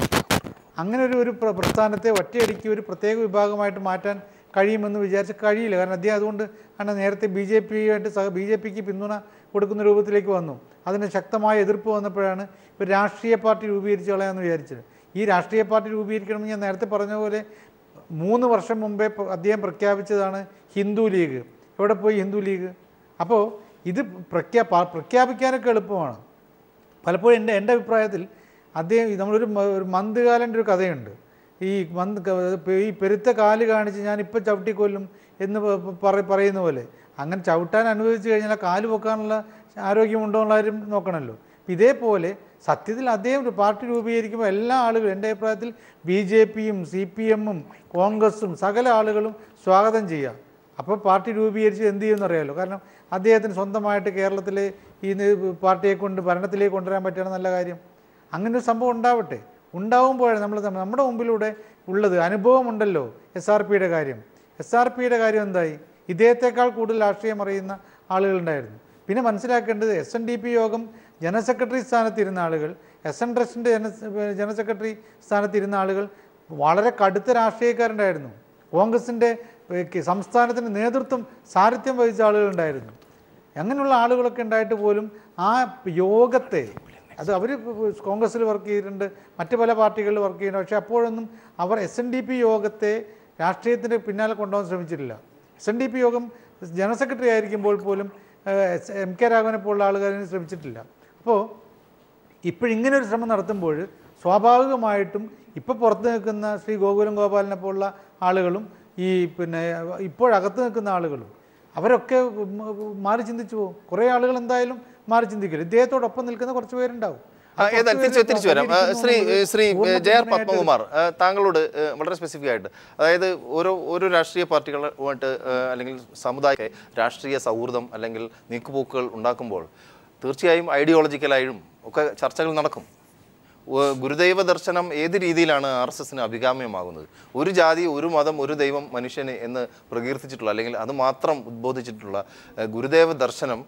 [SPEAKER 5] അങ്ങനെ ഒരു പ്രസ്ഥാനത്തെ ഒറ്റയടിക്ക് ഒരു പ്രത്യേക വിഭാഗമായിട്ട് മാറ്റാൻ കഴിയുമെന്ന് വിചാരിച്ച് കഴിയില്ല. കാരണം അദ്ദേഹം അതുകൊണ്ട് ആണ് നേരത്തെ BJPക്ക് പിന്തുണ കൊടുക്കുന്ന രൂപത്തിലേക്ക് വന്നു. അതിന് ശക്തമായ എതിർപ്പ് വന്നപ്പോഴാണ് ഒരു രാഷ്ട്രീയ പാർട്ടി രൂപീകരിച്ച് കളയാമെന്ന് വിചാരിച്ചത്. ഈ രാഷ്ട്രീയ പാർട്ടി രൂപീകരിക്കണമെന്ന് ഞാൻ നേരത്തെ പറഞ്ഞ പോലെ 3 വർഷം മുമ്പേ അദ്ദേഹം പ്രഖ്യാപിച്ചതാണ് ഹിന്ദു ലീഗ്. എവിടെ പോയി ഹിന്ദു ലീഗ്? അപ്പോൾ ഇത് പ്രഖ്യാപിക്കാനൊക്കെ എളുപ്പമാണ്. പലപ്പോഴും എൻ്റെ അഭിപ്രായത്തിൽ അദ്ദേഹം നമ്മളൊരു മന്ദകാലൻ്റെ ഒരു കഥയുണ്ട്. ഈ പെരുത്ത കാല് കാണിച്ച് ഞാനിപ്പോൾ ചവിട്ടിക്കൊല്ലും എന്ന് പറയുന്ന പോലെ അങ്ങനെ ചവിട്ടാൻ അനുവദിച്ചു കഴിഞ്ഞാൽ കാല് പൊക്കാനുള്ള ആരോഗ്യമുണ്ടോ എന്നുള്ളവരും നോക്കണമല്ലോ. ഇതേപോലെ സത്യത്തിൽ അദ്ദേഹം ഒരു പാർട്ടി രൂപീകരിക്കുമ്പോൾ എല്ലാ ആളുകളും എൻ്റെ അഭിപ്രായത്തിൽ BJPയും CPMഉം കോൺഗ്രസും സകല ആളുകളും സ്വാഗതം ചെയ്യുക. അപ്പോൾ പാർട്ടി രൂപീകരിച്ച് എന്ത് ചെയ്യുമെന്ന് അറിയാമല്ലോ. കാരണം അദ്ദേഹത്തിന് സ്വന്തമായിട്ട് കേരളത്തിലെ ഈ പാർട്ടിയെ കൊണ്ട് ഭരണത്തിലേക്ക് കൊണ്ടുവരാൻ പറ്റുന്ന നല്ല കാര്യം. അങ്ങനെ ഒരു സംഭവം ഉണ്ടാവട്ടെ. ഉണ്ടാവുമ്പോഴാണ് നമ്മുടെ മുമ്പിലൂടെ ഉള്ളത് അനുഭവമുണ്ടല്ലോ. SRPയുടെ കാര്യം എന്തായി? ഇദ്ദേഹത്തെക്കാൾ കൂടുതൽ രാഷ്ട്രീയം അറിയുന്ന ആളുകളുണ്ടായിരുന്നു. പിന്നെ മനസ്സിലാക്കേണ്ടത് SNDP യോഗം ജനറൽ സെക്രട്ടറി സ്ഥാനത്തിരുന്ന ആളുകൾ, SN ട്രസ്റ്റിൻ്റെ ജനറൽ സെക്രട്ടറി സ്ഥാനത്തിരുന്ന ആളുകൾ വളരെ കടുത്ത രാഷ്ട്രീയക്കാരുണ്ടായിരുന്നു. കോൺഗ്രസിൻ്റെ സംസ്ഥാനത്തിൻ്റെ നേതൃത്വം സാരഥ്യം വഹിച്ച ആളുകളുണ്ടായിരുന്നു. അങ്ങനെയുള്ള ആളുകളൊക്കെ ഉണ്ടായിട്ട് പോലും ആ യോഗത്തെ, അത് അവർ കോൺഗ്രസ്സിൽ വർക്ക് ചെയ്തിട്ടുണ്ട്, മറ്റ് പല പാർട്ടികളിൽ വർക്ക് ചെയ്യുന്നുണ്ട്, പക്ഷേ അപ്പോഴൊന്നും അവർ SNDP യോഗത്തെ രാഷ്ട്രീയത്തിൻ്റെ പിന്നാലെ കൊണ്ടുപോകാൻ ശ്രമിച്ചിട്ടില്ല. SNDP യോഗം ജനറൽ സെക്രട്ടറി ആയിരിക്കുമ്പോൾ പോലും MK രാഘവനെ പോലുള്ള ആളുകാരെ ശ്രമിച്ചിട്ടില്ല. അപ്പോൾ ഇപ്പോഴിങ്ങനെ ഒരു ശ്രമം നടത്തുമ്പോൾ സ്വാഭാവികമായിട്ടും ഇപ്പോൾ പുറത്ത് നിൽക്കുന്ന ശ്രീ ഗോകുലം ഗോപാലിനെ പോലുള്ള ആളുകളും ഈ ഇപ്പോഴകത്ത് നിൽക്കുന്ന ആളുകളും അവരൊക്കെ മാറി ചിന്തിച്ചു പോകും. കുറേ ആളുകൾ എന്തായാലും മാറി ചിന്തിക്കില്ല. ഇദ്ദേഹത്തോടൊപ്പം നിൽക്കുന്ന കുറച്ച് പേരുണ്ടാവും.
[SPEAKER 1] തിരിച്ചു വരാം. ശ്രീ JR പത്മകുമാർ, താങ്കളോട് വളരെ സ്പെസിഫിക് ആയിട്ട്, അതായത് ഓരോ രാഷ്ട്രീയ പാർട്ടികളുമായിട്ട് അല്ലെങ്കിൽ സമുദായ രാഷ്ട്രീയ സൗഹൃദം അല്ലെങ്കിൽ നീക്കുപോക്കുകൾ ഉണ്ടാക്കുമ്പോൾ തീർച്ചയായും ഐഡിയോളജിക്കലായും ഒക്കെ ചർച്ചകൾ നടക്കും. ഗുരുദൈവ ദർശനം ഏത് രീതിയിലാണ് RSSന് അഭികാമ്യമാകുന്നത്? ഒരു ജാതി, ഒരു മതം, ഒരു ദൈവം, മനുഷ്യന് എന്ന് പ്രകീർത്തിച്ചിട്ടുള്ള അല്ലെങ്കിൽ അത് മാത്രം ഉദ്ബോധിച്ചിട്ടുള്ള ഗുരുദേവ ദർശനം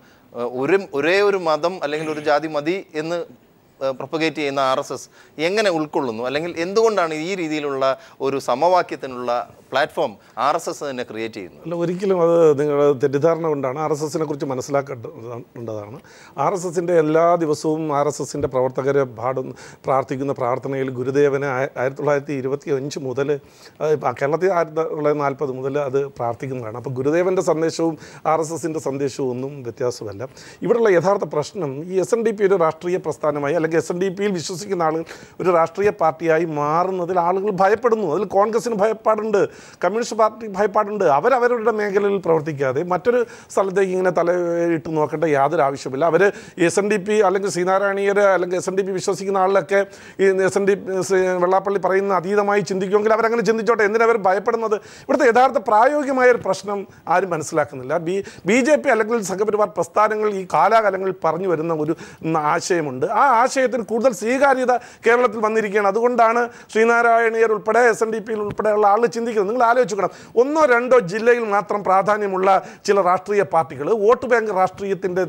[SPEAKER 1] ഒരേ ഒരു മതം അല്ലെങ്കിൽ ഒരു ജാതി മതി എന്ന് പ്രൊപ്പഗേറ്റ് ചെയ്യുന്ന RSS എങ്ങനെ ഉൾക്കൊള്ളുന്നു? അല്ലെങ്കിൽ എന്തുകൊണ്ടാണ് ഈ രീതിയിലുള്ള ഒരു സമവാക്യത്തിനുള്ള പ്ലാറ്റ്ഫോം RSS തന്നെ ക്രിയേറ്റ് ചെയ്യുന്നത്?
[SPEAKER 7] അല്ല, ഒരിക്കലും അത് നിങ്ങളുടെ തെറ്റിദ്ധാരണ കൊണ്ടാണ്. RSSനെ കുറിച്ച് മനസ്സിലാക്കേണ്ടതാണ്. RSSൻ്റെ എല്ലാ ദിവസവും RSSൻ്റെ പ്രവർത്തകർ പ്രാർത്ഥിക്കുന്ന പ്രാർത്ഥനയിൽ ഗുരുദേവനെ 1925 മുതൽ, കേരളത്തിൽ 1940 മുതൽ അത് പ്രാർത്ഥിക്കുന്നതാണ്. അപ്പോൾ ഗുരുദേവൻ്റെ സന്ദേശവും RSSൻ്റെ സന്ദേശവും ഒന്നും വ്യത്യാസമല്ല. ഇവിടെയുള്ള യഥാർത്ഥ പ്രശ്നം ഈ SNDP ഒരു രാഷ്ട്രീയ പ്രസ്ഥാനമായി അല്ലെങ്കിൽ SNDPയിൽ വിശ്വസിക്കുന്ന ആളുകൾ ഒരു രാഷ്ട്രീയ പാർട്ടിയായി മാറുന്നതിൽ ആളുകൾ ഭയപ്പെടുന്നു. അതിൽ കോൺഗ്രസിന് ഭയപ്പാടുണ്ട്, കമ്മ്യൂണിസ്റ്റ് പാർട്ടി ഭയപ്പാടുണ്ട്. അവരവരുടെ മേഖലയിൽ പ്രവർത്തിക്കാതെ മറ്റൊരു സ്ഥലത്തേക്ക് ഇങ്ങനെ തലയിട്ട് നോക്കേണ്ട യാതൊരു ആവശ്യമില്ല. അവർ SNDP അല്ലെങ്കിൽ ശ്രീനാരായണീയർ അല്ലെങ്കിൽ SNDP വിശ്വസിക്കുന്ന ആളിലൊക്കെ ഈ SNDP വെള്ളാപ്പള്ളി പറയുന്ന അതീതമായി ചിന്തിക്കുമെങ്കിൽ അവരങ്ങനെ ചിന്തിച്ചോട്ടെ. എന്തിനവർ ഭയപ്പെടുന്നത്? ഇവിടുത്തെ യഥാർത്ഥ പ്രായോഗികമായ ഒരു പ്രശ്നം ആരും മനസ്സിലാക്കുന്നില്ല. BJP അല്ലെങ്കിൽ സംഘപരിവാർ പ്രസ്ഥാനങ്ങൾ ഈ കാലാകാലങ്ങളിൽ പറഞ്ഞു വരുന്ന ഒരു ആശയമുണ്ട്. ആ ആശയത്തിന് കൂടുതൽ സ്വീകാര്യത കേരളത്തിൽ വന്നിരിക്കുകയാണ്. അതുകൊണ്ടാണ് ശ്രീനാരായണീയർ ഉൾപ്പെടെ SNDPയിൽ ഉൾപ്പെടെയുള്ള ആളുകൾ ചിന്തിക്കുന്നത്. നിങ്ങൾ ആലോചിക്കണം, 1-2 ജില്ലയിൽ മാത്രം പ്രാധാന്യമുള്ള ചില രാഷ്ട്രീയ പാർട്ടികൾ വോട്ട് ബാങ്ക് രാഷ്ട്രീയത്തിൻ്റെ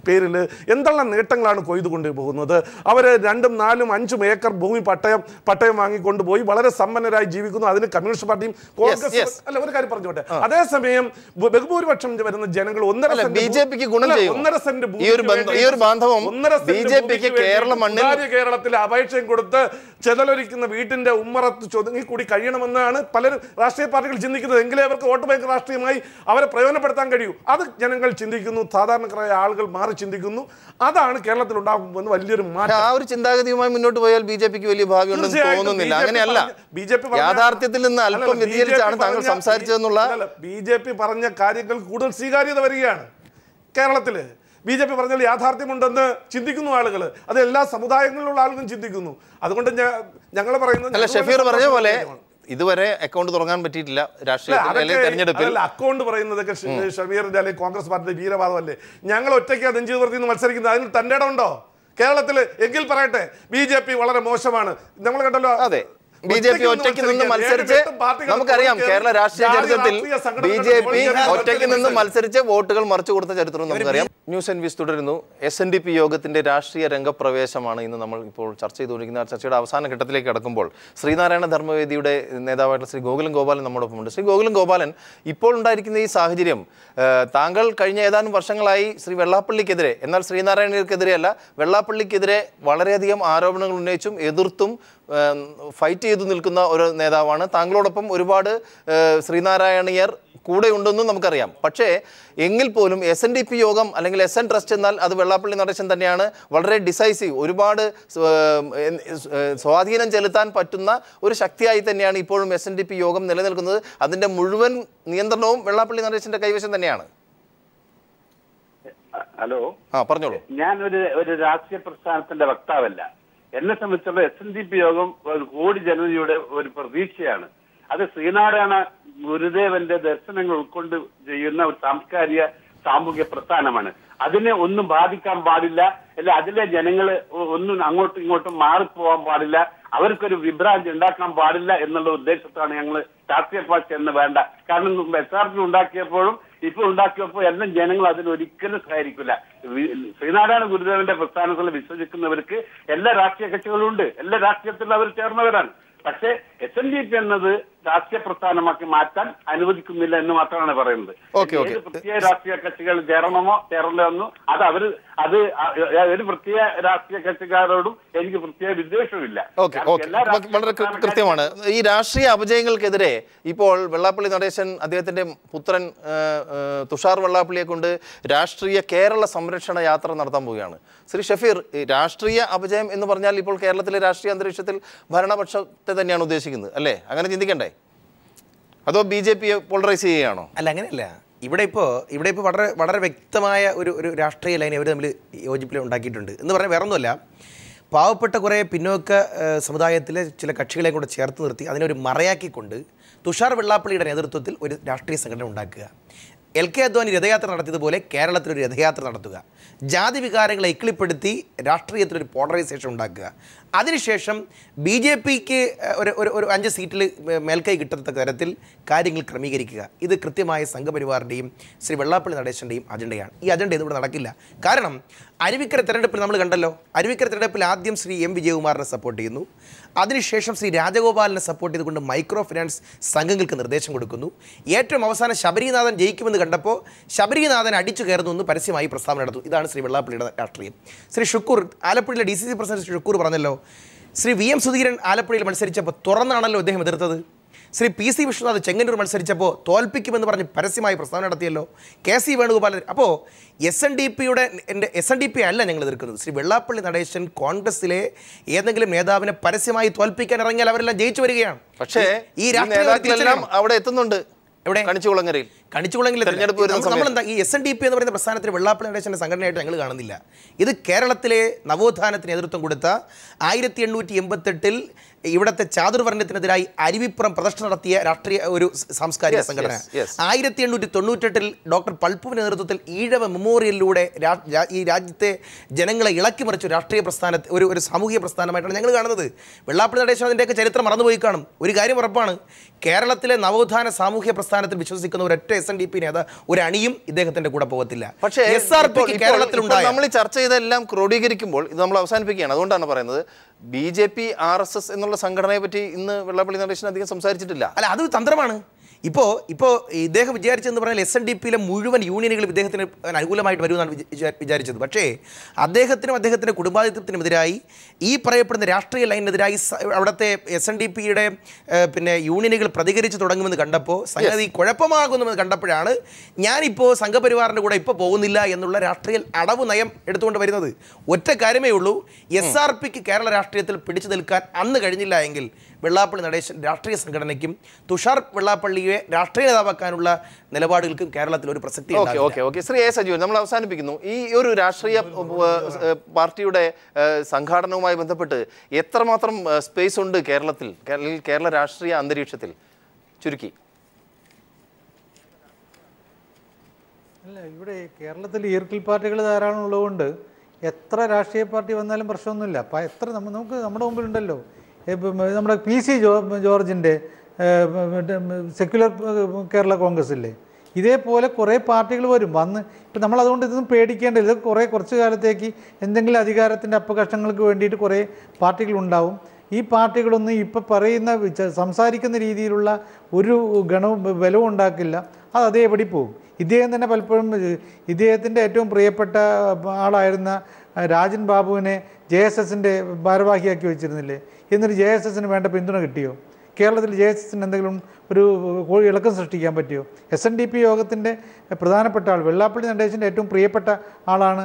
[SPEAKER 7] പേരിൽ എന്തെല്ലാം നേട്ടങ്ങളാണ് കൊയ്തുകൊണ്ട് പോകുന്നത്. അവർ 2, 4, 5 ഏക്കർ ഭൂമി പട്ടയം വാങ്ങിക്കൊണ്ടുപോയി വളരെ സമ്പന്നരായി ജീവിക്കുന്നു. അതിന് കമ്മ്യൂണിസ്റ്റ് പാർട്ടിയും കോൺഗ്രസ് അല്ല, ഒരു കാര്യം പറഞ്ഞോട്ടെ, അതേസമയം ബഹുഭൂരിപക്ഷം വരുന്ന ജനങ്ങൾ 1.5
[SPEAKER 1] BJPക്ക് ഗുണം ചെയ്യും.
[SPEAKER 7] 1.5 സെന്റ് കേരളത്തിലെ അപേക്ഷയും കൊടുത്ത് ചെതലൊരിക്കുന്ന വീട്ടിന്റെ ഉമ്മറത്ത് ചൊതുങ്ങിക്കൂടി കഴിയണമെന്നാണ് പലരും രാഷ്ട്രീയ പാർട്ടികൾ ചിന്തിക്കുന്നത്. എങ്കിലേ അവർക്ക് വോട്ട് ബാങ്ക് രാഷ്ട്രീയമായി അവരെ പ്രയോജനപ്പെടുത്താൻ കഴിയൂ. അത് ജനങ്ങൾ ചിന്തിക്കുന്നു, സാധാരണക്കാരായ ആളുകൾ മാറി ചിന്തിക്കുന്നു. അതാണ് കേരളത്തിൽ ഉണ്ടാകുമെന്ന് വലിയൊരു മാറ്റം.
[SPEAKER 1] ആ ഒരു ചിന്താഗതിയുമായി മുന്നോട്ട് പോയാൽ BJPക്ക് വലിയ ഭാവി ഉണ്ടെന്ന് തോന്നുന്നില്ല. അങ്ങനെയല്ല, യാഥാർത്ഥ്യത്തിൽ നിന്ന് അല്പം വ്യതിചലിച്ചാണ് താങ്കൾ സംസാരിച്ചതെന്നുള്ള
[SPEAKER 7] BJP പറഞ്ഞ കാര്യങ്ങൾ കൂടുതൽ സ്വീകാര്യത വരികയാണ്. കേരളത്തിൽ BJP പറഞ്ഞാൽ യാഥാർത്ഥ്യമുണ്ടെന്ന് ചിന്തിക്കുന്നു ആളുകൾ. അത് എല്ലാ സമുദായങ്ങളിലുള്ള ആളുകളും ചിന്തിക്കുന്നു. അതുകൊണ്ട് ഞങ്ങൾ പറയുന്നത്,
[SPEAKER 1] ഷഫീർ പറഞ്ഞ പോലെ ഇതുവരെ അക്കൗണ്ട് തുടങ്ങാൻ പറ്റിയിട്ടില്ല രാഷ്ട്രീയ തെരഞ്ഞെടുപ്പിൽ.
[SPEAKER 7] അക്കൗണ്ട് പറയുന്നതൊക്കെ ഷഫീറിന്റെ അല്ലെങ്കിൽ കോൺഗ്രസ് പാർട്ടിയുടെ വീരവാദമല്ലേ? ഞങ്ങൾ ഒറ്റയ്ക്ക് നെഞ്ചു നിവർത്തി മത്സരിക്കുന്നത്, അതിന് തന്റെ ഇടം ഉണ്ടോ കേരളത്തിൽ? എങ്കിൽ പറയട്ടെ, BJP വളരെ മോശമാണ്. നമ്മൾ കണ്ടല്ലോ,
[SPEAKER 1] അതെ, BJP ഒറ്റയ്ക്ക് നിന്ന് മത്സരിച്ച്, നമുക്കറിയാം കേരള രാഷ്ട്രീയ ചരിത്രത്തിൽ BJP ഒറ്റയ്ക്ക് നിന്ന് മത്സരിച്ച് വോട്ടുകൾ മറിച്ചു കൊടുത്ത ചരിത്രം നമുക്കറിയാം. ന്യൂസ് ആൻഡ് വ്യൂസ് തുടരുന്നു. SNDP യോഗത്തിന്റെ രാഷ്ട്രീയ രംഗപ്രവേശമാണ് ഇന്ന് നമ്മൾ ഇപ്പോൾ ചർച്ച ചെയ്തുകൊണ്ടിരിക്കുന്ന. ചർച്ചയുടെ അവസാന ഘട്ടത്തിലേക്ക് കടക്കുമ്പോൾ ശ്രീനാരായണ ധർമ്മവേദിയുടെ നേതാവായിട്ടുള്ള ശ്രീ ഗോകുലം ഗോപാലൻ നമ്മോടൊപ്പമുണ്ട്. ശ്രീ ഗോകുലം ഗോപാലൻ, ഇപ്പോൾ ഉണ്ടായിരിക്കുന്ന ഈ സാഹചര്യം, താങ്കൾ കഴിഞ്ഞ ഏതാനും വർഷങ്ങളായി ശ്രീ വെള്ളാപ്പള്ളിക്കെതിരെ, എന്നാൽ ശ്രീനാരായണീയർക്കെതിരെയല്ല, വെള്ളാപ്പള്ളിക്കെതിരെ വളരെയധികം ആരോപണങ്ങൾ ഉന്നയിച്ചും എതിർത്തും ഫൈറ്റ് ചെയ്തു നിൽക്കുന്ന ഒരു നേതാവാണ്. താങ്കളോടൊപ്പം ഒരുപാട് ശ്രീനാരായണീയർ കൂടെ ഉണ്ടെന്നും നമുക്കറിയാം. പക്ഷേ എങ്കിൽ പോലും SNDP യോഗം അല്ലെങ്കിൽ SN ട്രസ്റ്റ് എന്നാൽ അത് വെള്ളാപ്പള്ളി നടേശൻ തന്നെയാണ്. വളരെ ഡിസൈസീവ്, ഒരുപാട് സ്വാധീനം ചെലുത്താൻ പറ്റുന്ന ഒരു ശക്തിയായി തന്നെയാണ് ഇപ്പോഴും SNDP യോഗം നിലനിൽക്കുന്നത്. അതിൻ്റെ മുഴുവൻ നിയന്ത്രണവും വെള്ളാപ്പള്ളി നടേശൻ്റെ കൈവശം തന്നെയാണ്.
[SPEAKER 9] ഹലോ,
[SPEAKER 1] പറഞ്ഞോളൂ.
[SPEAKER 9] ഞാൻ ഒരു രാഷ്ട്രീയ പ്രസ്ഥാനത്തിന്റെ വക്താവല്ല. എന്നെ സംബന്ധിച്ചുള്ള SNDP യോഗം ഒരു കോടി ജനതയുടെ ഒരു പ്രതീക്ഷയാണ്. അത് ശ്രീനാരായണ ഗുരുദേവന്റെ ദർശനങ്ങൾ ഉൾക്കൊണ്ട് ചെയ്യുന്ന ഒരു സാമൂഹിക പ്രസ്ഥാനമാണ്. അതിനെ ഒന്നും ബാധിക്കാൻ പാടില്ല, അല്ല അതിലെ ജനങ്ങള് ഒന്നും അങ്ങോട്ടും ഇങ്ങോട്ടും മാറിപ്പോവാൻ പാടില്ല. അവർക്കൊരു വിഭ്രാന്തി ഉണ്ടാക്കാൻ പാടില്ല എന്നുള്ള ഉദ്ദേശത്താണ് ഞങ്ങൾ രാഷ്ട്രീയ പാർട്ടി എന്ന് വേണ്ട. കാരണം SRP ഉണ്ടാക്കിയപ്പോഴും ഇപ്പോൾ ഉണ്ടാക്കിയപ്പോൾ എല്ലാം ജനങ്ങൾ അതിനൊരിക്കലും സഹകരിക്കില്ല. ശ്രീനാരായണ ഗുരുദേവന്റെ പ്രസ്ഥാനത്തിൽ വിശ്വസിക്കുന്നവർക്ക് എല്ലാ രാഷ്ട്രീയ കക്ഷികളും ഉണ്ട്, എല്ലാ രാഷ്ട്രീയത്തിലും അവർ ചേർന്നവരാണ്. പക്ഷേ SNDP എന്നത് രാഷ്ട്രീയ പ്രസ്ഥാനമാക്കി മാറ്റാൻ അനുവദിക്കുന്നില്ല എന്ന് മാത്രമാണ് പറയുന്നത്. ഏത് പ്രത്യേക രാഷ്ട്രീയ കക്ഷികൾ ചേരണമോ ചേരണ്ടോ എന്നും അത് ഒരു പ്രത്യേക രാഷ്ട്രീയ കക്ഷിക്കാരോടും എനിക്ക് പ്രത്യേക വിദ്വേഷമില്ല.
[SPEAKER 1] വളരെ കൃത്യമാണ്. ഈ രാഷ്ട്രീയ അപജയങ്ങൾക്കെതിരെ ഇപ്പോൾ വെള്ളാപ്പള്ളി നടേശൻ അദ്ദേഹത്തിന്റെ പുത്രൻ തുഷാർ വെള്ളാപ്പള്ളിയെ കൊണ്ട് രാഷ്ട്രീയ കേരള സംരക്ഷണ യാത്ര നടത്താൻ പോവുകയാണ്. ശ്രീ ഷഫീർ, രാഷ്ട്രീയ അപജയം എന്ന് പറഞ്ഞാൽ ഇപ്പോൾ കേരളത്തിലെ രാഷ്ട്രീയ അന്തരീക്ഷത്തിൽ ഭരണപക്ഷത്തെ തന്നെയാണ് ഉദ്ദേശിക്കുന്നത് അല്ലേ? അങ്ങനെ ചിന്തിക്കണ്ടേ? അതോ BJP പോളറൈസ് ചെയ്യുകയാണോ?
[SPEAKER 10] അല്ല, അങ്ങനെയല്ല. ഇവിടെ ഇപ്പോൾ വളരെ വളരെ വ്യക്തമായ ഒരു രാഷ്ട്രീയ ലൈൻ അവർ തമ്മിൽ യോജിപ്പിൽ ഉണ്ടാക്കിയിട്ടുണ്ട് എന്ന് പറഞ്ഞാൽ വേറെ ഒന്നുമല്ല. പാവപ്പെട്ട കുറേ പിന്നോക്ക സമുദായത്തിലെ ചില കക്ഷികളെ കൂടെ ചേർത്ത് നിർത്തി അതിനൊരു മറയാക്കിക്കൊണ്ട് തുഷാർ വെള്ളാപ്പള്ളിയുടെ നേതൃത്വത്തിൽ ഒരു രാഷ്ട്രീയ സംഘടന ഉണ്ടാക്കുക. LK അദ്വാനി രഥയാത്ര നടത്തിയതുപോലെ കേരളത്തിലൊരു രഥയാത്ര നടത്തുക. ജാതി വികാരങ്ങളെ ഇക്കിളിപ്പെടുത്തി രാഷ്ട്രീയത്തിലൊരു പോളറൈസേഷൻ ഉണ്ടാക്കുക. അതിനുശേഷം BJPക്ക് ഒരു 5 സീറ്റിൽ മേൽക്കൈ കിട്ടത്തക്ക തരത്തിൽ കാര്യങ്ങൾ ക്രമീകരിക്കുക. ഇത് കൃത്യമായ സംഘപരിവാറിൻ്റെയും ശ്രീ വെള്ളാപ്പള്ളി നടേശൻ്റെയും അജണ്ടയാണ്. ഈ അജണ്ട ഇതിവിടെ നടക്കില്ല. കാരണം അരുവിക്കര തെരഞ്ഞെടുപ്പിൽ നമ്മൾ കണ്ടല്ലോ. അരുവിക്കര തെരഞ്ഞെടുപ്പിൽ ആദ്യം ശ്രീ M വിജയകുമാറിനെ സപ്പോർട്ട് ചെയ്യുന്നു. അതിനുശേഷം ശ്രീ രാജഗോപാലിനെ സപ്പോർട്ട് ചെയ്തുകൊണ്ട് മൈക്രോ ഫിനാൻസ് സംഘങ്ങൾക്ക് നിർദ്ദേശം കൊടുക്കുന്നു. ഏറ്റവും അവസാനം ശബരിനാഥൻ ജയിക്കുമെന്ന് കണ്ടപ്പോൾ ശബരിനാഥൻ അടിച്ചു കയറുന്നു പരസ്യമായി പ്രസ്താവന നടത്തും. ഇതാണ് ശ്രീ വെള്ളാപ്പള്ളിയുടെ രാഷ്ട്രീയം. ശ്രീ ഷുക്കൂർ, ആലപ്പുഴയിലെ DCC പ്രസിഡന്റ് ശ്രീ ഷുക്കൂർ പറഞ്ഞല്ലോ, ശ്രീ VM സുധീരൻ ആലപ്പുഴയിൽ മത്സരിച്ചപ്പോൾ തുറന്നാണല്ലോ അദ്ദേഹം എതിർത്തത്. ശ്രീ PC വിശ്വനാഥ് ചെങ്ങന്നൂർ മത്സരിച്ചപ്പോൾ തോൽപ്പിക്കുമെന്ന് പറഞ്ഞ് പരസ്യമായി പ്രസ്താവന നടത്തിയല്ലോ. KC വേണുഗോപാലൻ. അപ്പോൾ SNDP അല്ല ഞങ്ങൾ എതിർക്കുന്നത്. ശ്രീ വെള്ളാപ്പള്ളി നടേശൻ കോൺഗ്രസിലെ ഏതെങ്കിലും നേതാവിനെ പരസ്യമായി തോൽപ്പിക്കാൻ ഇറങ്ങിയാൽ അവരെല്ലാം ജയിച്ചു വരികയാണ്.
[SPEAKER 1] പക്ഷേ ഈ നേതാക്കളെല്ലാം അവിടെ എത്തുന്നുണ്ട്. എവിടെ? കണിച്ചുകുളങ്ങരയിൽ
[SPEAKER 10] നമ്മളെന്താ ഈ SNDP എന്ന് പറയുന്ന പ്രസ്ഥാനത്തിൽ വെള്ളാപ്പള്ളി നടേശൻ്റെ സംഘടനയായിട്ട് ഞങ്ങൾ കാണുന്നില്ല. ഇത് കേരളത്തിലെ നവോത്ഥാനത്തിന് നേതൃത്വം കൊടുത്ത 1888 ഇവിടുത്തെ ചാതുർവർണ്ണത്തിനെതിരായി അരുവിപ്പുറം പ്രദർശനം നടത്തിയ രാഷ്ട്രീയ ഒരു സാംസ്കാരിക സംഘടന. 1898 ഡോക്ടർ പൾപ്പുവിൻ്റെ നേതൃത്വത്തിൽ ഈഴവ മെമ്മോറിയലിലൂടെ ഈ രാജ്യത്തെ ജനങ്ങളെ ഇളക്കി മറിച്ച രാഷ്ട്രീയ പ്രസ്ഥാനത്തെ ഒരു സാമൂഹിക പ്രസ്ഥാനമായിട്ടാണ് ഞങ്ങൾ കാണുന്നത്. വെള്ളാപ്പള്ളി നടേശൻ അതിൻ്റെയൊക്കെ ചരിത്രം മറന്നുപോയി കാണും. ഒരു കാര്യം ഉറപ്പാണ്, കേരളത്തിലെ നവോത്ഥാന സാമൂഹ്യ പ്രസ്ഥാനത്തിൽ വിശ്വസിക്കുന്ന ഒരൊറ്റ SNDP ഒരു അണിയും ഇദ്ദേഹത്തിന്റെ കൂടെ പോകത്തില്ല.
[SPEAKER 1] പക്ഷേ നമ്മൾ ഈ ചർച്ച ചെയ്തെല്ലാം ക്രോഡീകരിക്കുമ്പോൾ ഇത് നമ്മൾ അവസാനിപ്പിക്കുകയാണ്. അതുകൊണ്ടാണ് പറയുന്നത് BJP RSS എന്നുള്ള സംഘടനയെ പറ്റി ഇന്ന് വെള്ളാപ്പള്ളി നടേശൻ അധികം സംസാരിച്ചിട്ടില്ല.
[SPEAKER 10] അല്ല, അത് തന്ത്രമാണ്. ഇപ്പോൾ ഇദ്ദേഹം വിചാരിച്ചെന്ന് പറഞ്ഞാൽ SNDPയിലെ മുഴുവൻ യൂണിയനുകളും ഇദ്ദേഹത്തിന് അനുകൂലമായിട്ട് വരുമെന്നാണ് വിചാരിച്ചത്. പക്ഷേ അദ്ദേഹത്തിൻ്റെ കുടുംബാധിത്വത്തിനുമെതിരായി ഈ പറയപ്പെടുന്ന രാഷ്ട്രീയ ലൈനിനെതിരായി അവിടുത്തെ SNDPയുടെ യൂണിയനുകൾ പ്രതികരിച്ച് തുടങ്ങുമെന്ന് കണ്ടപ്പോൾ സംഗതി കുഴപ്പമാകുന്നുവെന്ന് കണ്ടപ്പോഴാണ് ഞാനിപ്പോൾ സംഘപരിവാറിൻ്റെ കൂടെ ഇപ്പോൾ പോകുന്നില്ല എന്നുള്ള രാഷ്ട്രീയ അടവ് നയം എടുത്തുകൊണ്ട് വരുന്നത്. ഒറ്റ കാര്യമേ ഉള്ളൂ, SRPക്ക് കേരള രാഷ്ട്രീയത്തിൽ പിടിച്ചു നിൽക്കാൻ അന്ന് കഴിഞ്ഞില്ല എങ്കിൽ വെള്ളാപ്പള്ളി നടേശൻ രാഷ്ട്രീയ സംഘടനയ്ക്കും തുഷാർ വെള്ളാപ്പള്ളിയെ രാഷ്ട്രീയ നേതാവാക്കാനുള്ള നിലപാടുകൾക്കും കേരളത്തിൽ ഒരു പ്രസക്തി.
[SPEAKER 1] ശ്രീ A. സജീവൻ, നമ്മൾ അവസാനിപ്പിക്കുന്നു. ഈ ഒരു രാഷ്ട്രീയ പാർട്ടിയുടെ സംഘാടനവുമായി ബന്ധപ്പെട്ട് എത്രമാത്രം സ്പേസ് ഉണ്ട് കേരളത്തിൽ, കേരള രാഷ്ട്രീയ അന്തരീക്ഷത്തിൽ? ചുരുക്കി.
[SPEAKER 5] അല്ല, ഇവിടെ കേരളത്തിൽ ഈർക്കിൽ പാർട്ടികൾ ധാരാളം ഉള്ളതുകൊണ്ട് എത്ര രാഷ്ട്രീയ പാർട്ടി വന്നാലും പ്രശ്നമൊന്നുമില്ല. എത്ര നമുക്ക് നമ്മുടെ മുമ്പിലുണ്ടല്ലോ നമ്മുടെ PC ജോർജിൻ്റെ സെക്യുലർ കേരള കോൺഗ്രസ് ഇല്ലേ, ഇതേപോലെ കുറേ പാർട്ടികൾ വരും വന്ന്. ഇപ്പം നമ്മളതുകൊണ്ട് ഇതൊന്നും പേടിക്കേണ്ടില്ല. ഇത് കുറച്ച് കാലത്തേക്ക് എന്തെങ്കിലും അധികാരത്തിൻ്റെ അപകർഷങ്ങൾക്ക് വേണ്ടിയിട്ട് കുറേ പാർട്ടികളുണ്ടാവും. ഈ പാർട്ടികളൊന്നും ഇപ്പം പറയുന്ന സംസാരിക്കുന്ന രീതിയിലുള്ള ഒരു ബലവും ഉണ്ടാക്കില്ല. അത് അതേപടി പോകും. ഇദ്ദേഹം തന്നെ പലപ്പോഴും ഇദ്ദേഹത്തിൻ്റെ ഏറ്റവും പ്രിയപ്പെട്ട ആളായിരുന്ന രാജൻ ബാബുവിനെ JSSൻ്റെ ഭാരവാഹിയാക്കി വെച്ചിരുന്നില്ലേ? എന്നിട്ട് JSSന് വേണ്ട പിന്തുണ കിട്ടിയോ? കേരളത്തിൽ JSSന് എന്തെങ്കിലും ഒരു ഇളക്കം സൃഷ്ടിക്കാൻ പറ്റിയോ? SNDP യോഗത്തിൻ്റെ പ്രധാനപ്പെട്ട ആൾ വെള്ളാപ്പള്ളി നടേശൻ്റെ ഏറ്റവും പ്രിയപ്പെട്ട ആളാണ്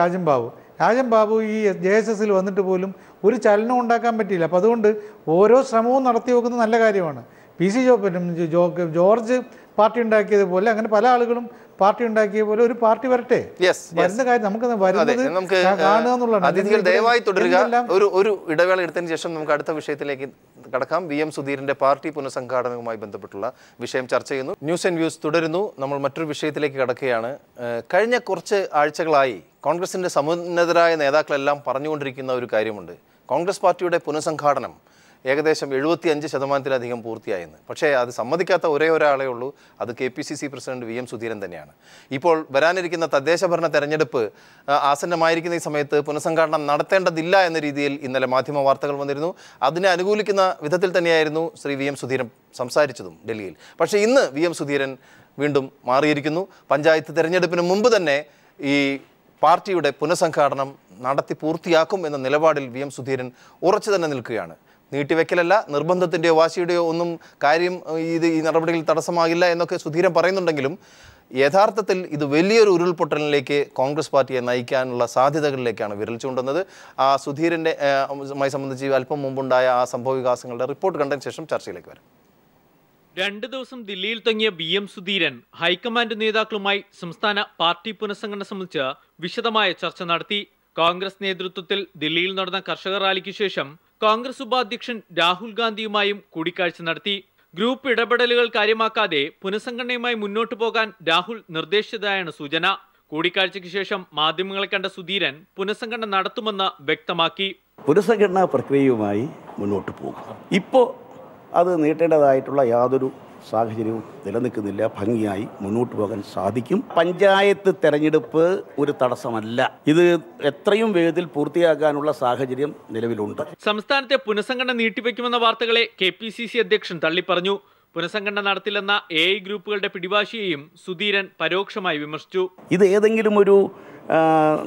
[SPEAKER 5] രാജൻ ബാബു. രാജൻ ബാബു ഈ JSSൽ വന്നിട്ട് പോലും ഒരു ചലനം ഉണ്ടാക്കാൻ പറ്റിയില്ല. അപ്പോൾ അതുകൊണ്ട് ഓരോ ശ്രമവും നടത്തി നോക്കുന്നത് നല്ല കാര്യമാണ്. PC ജോർജ് പാർട്ടി ഉണ്ടാക്കിയതുപോലെ അങ്ങനെ പല ആളുകളും പാർട്ടി ഉണ്ടാക്കിയ പോലെ ഒരു പാർട്ടി വരട്ടെ. വരുന്ന കാര്യം നമുക്ക് കാണുക എന്നുള്ളതാണ്.
[SPEAKER 1] അതിഥികൾ ദയവായി തുടരുക. ഒരു ഇടവേള എടുത്തതിന് ശേഷം നമുക്ക് അടുത്ത വിഷയത്തിലേക്ക് കടക്കാം. VM സുധീരന്റെ പാർട്ടി പുനഃസംഘാടനവുമായി ബന്ധപ്പെട്ടുള്ള വിഷയം ചർച്ച ചെയ്യുന്നു. ന്യൂസ് ആൻഡ് വ്യൂസ് തുടരുന്നു. നമ്മൾ മറ്റൊരു വിഷയത്തിലേക്ക് കടക്കുകയാണ്. കഴിഞ്ഞ കുറച്ച് ആഴ്ചകളായി കോൺഗ്രസിന്റെ സമുന്നതരായ നേതാക്കളെല്ലാം പറഞ്ഞുകൊണ്ടിരിക്കുന്ന ഒരു കാര്യമുണ്ട്. കോൺഗ്രസ് പാർട്ടിയുടെ പുനഃസംഘാടനം ഏകദേശം 75% പൂർത്തിയായെന്ന്. പക്ഷേ അത് സമ്മതിക്കാത്ത ഒരേ ഒരാളേ ഉള്ളൂ, അത് KPCC പ്രസിഡന്റ് VM സുധീരൻ തന്നെയാണ്. ഇപ്പോൾ വരാനിരിക്കുന്ന തദ്ദേശ ഭരണ തെരഞ്ഞെടുപ്പ് ആസന്നമായിരിക്കുന്ന ഈ സമയത്ത് പുനഃസംഘാടനം നടത്തേണ്ടതില്ല എന്ന രീതിയിൽ ഇന്നലെ മാധ്യമ വാർത്തകൾ വന്നിരുന്നു. അതിനെ അനുകൂലിക്കുന്ന വിധത്തിൽ തന്നെയായിരുന്നു ശ്രീ VM സുധീരൻ സംസാരിച്ചതും ഡൽഹിയിൽ. പക്ഷേ ഇന്ന് VM സുധീരൻ വീണ്ടും മാറിയിരിക്കുന്നു. പഞ്ചായത്ത് തെരഞ്ഞെടുപ്പിന് മുമ്പ് തന്നെ ഈ പാർട്ടിയുടെ പുനഃസംഘാടനം നടത്തി പൂർത്തിയാക്കും എന്ന നിലപാടിൽ VM സുധീരൻ ഉറച്ചു തന്നെ നിൽക്കുകയാണ്. നീട്ടിവെക്കലല്ല, നിർബന്ധത്തിൻ്റെയോ വാശിയുടെയോ ഒന്നും കാര്യം ഈ നടപടിയിൽ തടസ്സമാകില്ല എന്നൊക്കെ സുധീരൻ പറയുന്നുണ്ടെങ്കിലും യഥാർത്ഥത്തിൽ ഇത് വലിയൊരു ഉരുൾപൊട്ടലിലേക്ക് കോൺഗ്രസ് പാർട്ടിയെ നയിക്കാനുള്ള സാധ്യതകളിലേക്കാണ് വിരൽ ചൂണ്ടുന്നത്. ആ സുധീരൻ്റെ മായി സംബന്ധിച്ച് അല്പം മുമ്പുണ്ടായ ആ സംഭവ വികാസങ്ങളുടെ റിപ്പോർട്ട് കണ്ടതിന് ശേഷം ചർച്ചയിലേക്ക് വരാം.
[SPEAKER 11] 2 ദിവസം ദില്ലിയിൽ തങ്ങിയ VM സുധീരൻ ഹൈക്കമാൻഡ് നേതാക്കളുമായി സംസ്ഥാന പാർട്ടി പുനഃസംഘടന സംബന്ധിച്ച് വിശദമായ ചർച്ച നടത്തി. കോൺഗ്രസ് നേതൃത്വത്തിൽ ദില്ലിയിൽ നടന്ന കർഷക റാലിക്ക് ശേഷം കോൺഗ്രസ് ഉപാധ്യക്ഷൻ രാഹുൽ ഗാന്ധിയുമായും കൂടിക്കാഴ്ച നടത്തി. ഗ്രൂപ്പ് ഇടപെടലുകൾ കാര്യമാക്കാതെ പുനഃസംഘടനയുമായി മുന്നോട്ടു പോകാൻ രാഹുൽ നിർദ്ദേശിച്ചതായാണ് സൂചന. കൂടിക്കാഴ്ചയ്ക്ക് ശേഷം മാധ്യമങ്ങളെ കണ്ട സുധീരൻ പുനഃസംഘടന നടത്തുമെന്ന് വ്യക്തമാക്കി.
[SPEAKER 12] പുനഃസംഘടനാ പ്രക്രിയയുമായി മുന്നോട്ട് പോകും. ഇപ്പോൾ അത് നീട്ടേണ്ടതായിട്ടുള്ള യാതൊരു സാഹചര്യവും നിലനിൽക്കുന്നില്ല. ഭംഗിയായി മുന്നോട്ട് പോകാൻ സാധിക്കും. പഞ്ചായത്ത് തെരഞ്ഞെടുപ്പ് ഒരു തടസ്സമല്ല. ഇത് എത്രയും വേഗത്തിൽ പൂർത്തിയാക്കാനുള്ള സാഹചര്യം നിലവിലുണ്ട്.
[SPEAKER 11] സംസ്ഥാനത്തെ പുനഃസംഘടന നീട്ടിവെക്കുമെന്ന വാർത്തകളെ KPCC അധ്യക്ഷൻ തള്ളിപ്പറഞ്ഞു. പുനഃസംഘടന നടത്തില്ലെന്ന AI ഗ്രൂപ്പുകളുടെ പിടിവാശിയെയും സുധീരൻ പരോക്ഷമായി വിമർശിച്ചു.
[SPEAKER 12] ഇത് ഏതെങ്കിലും ഒരു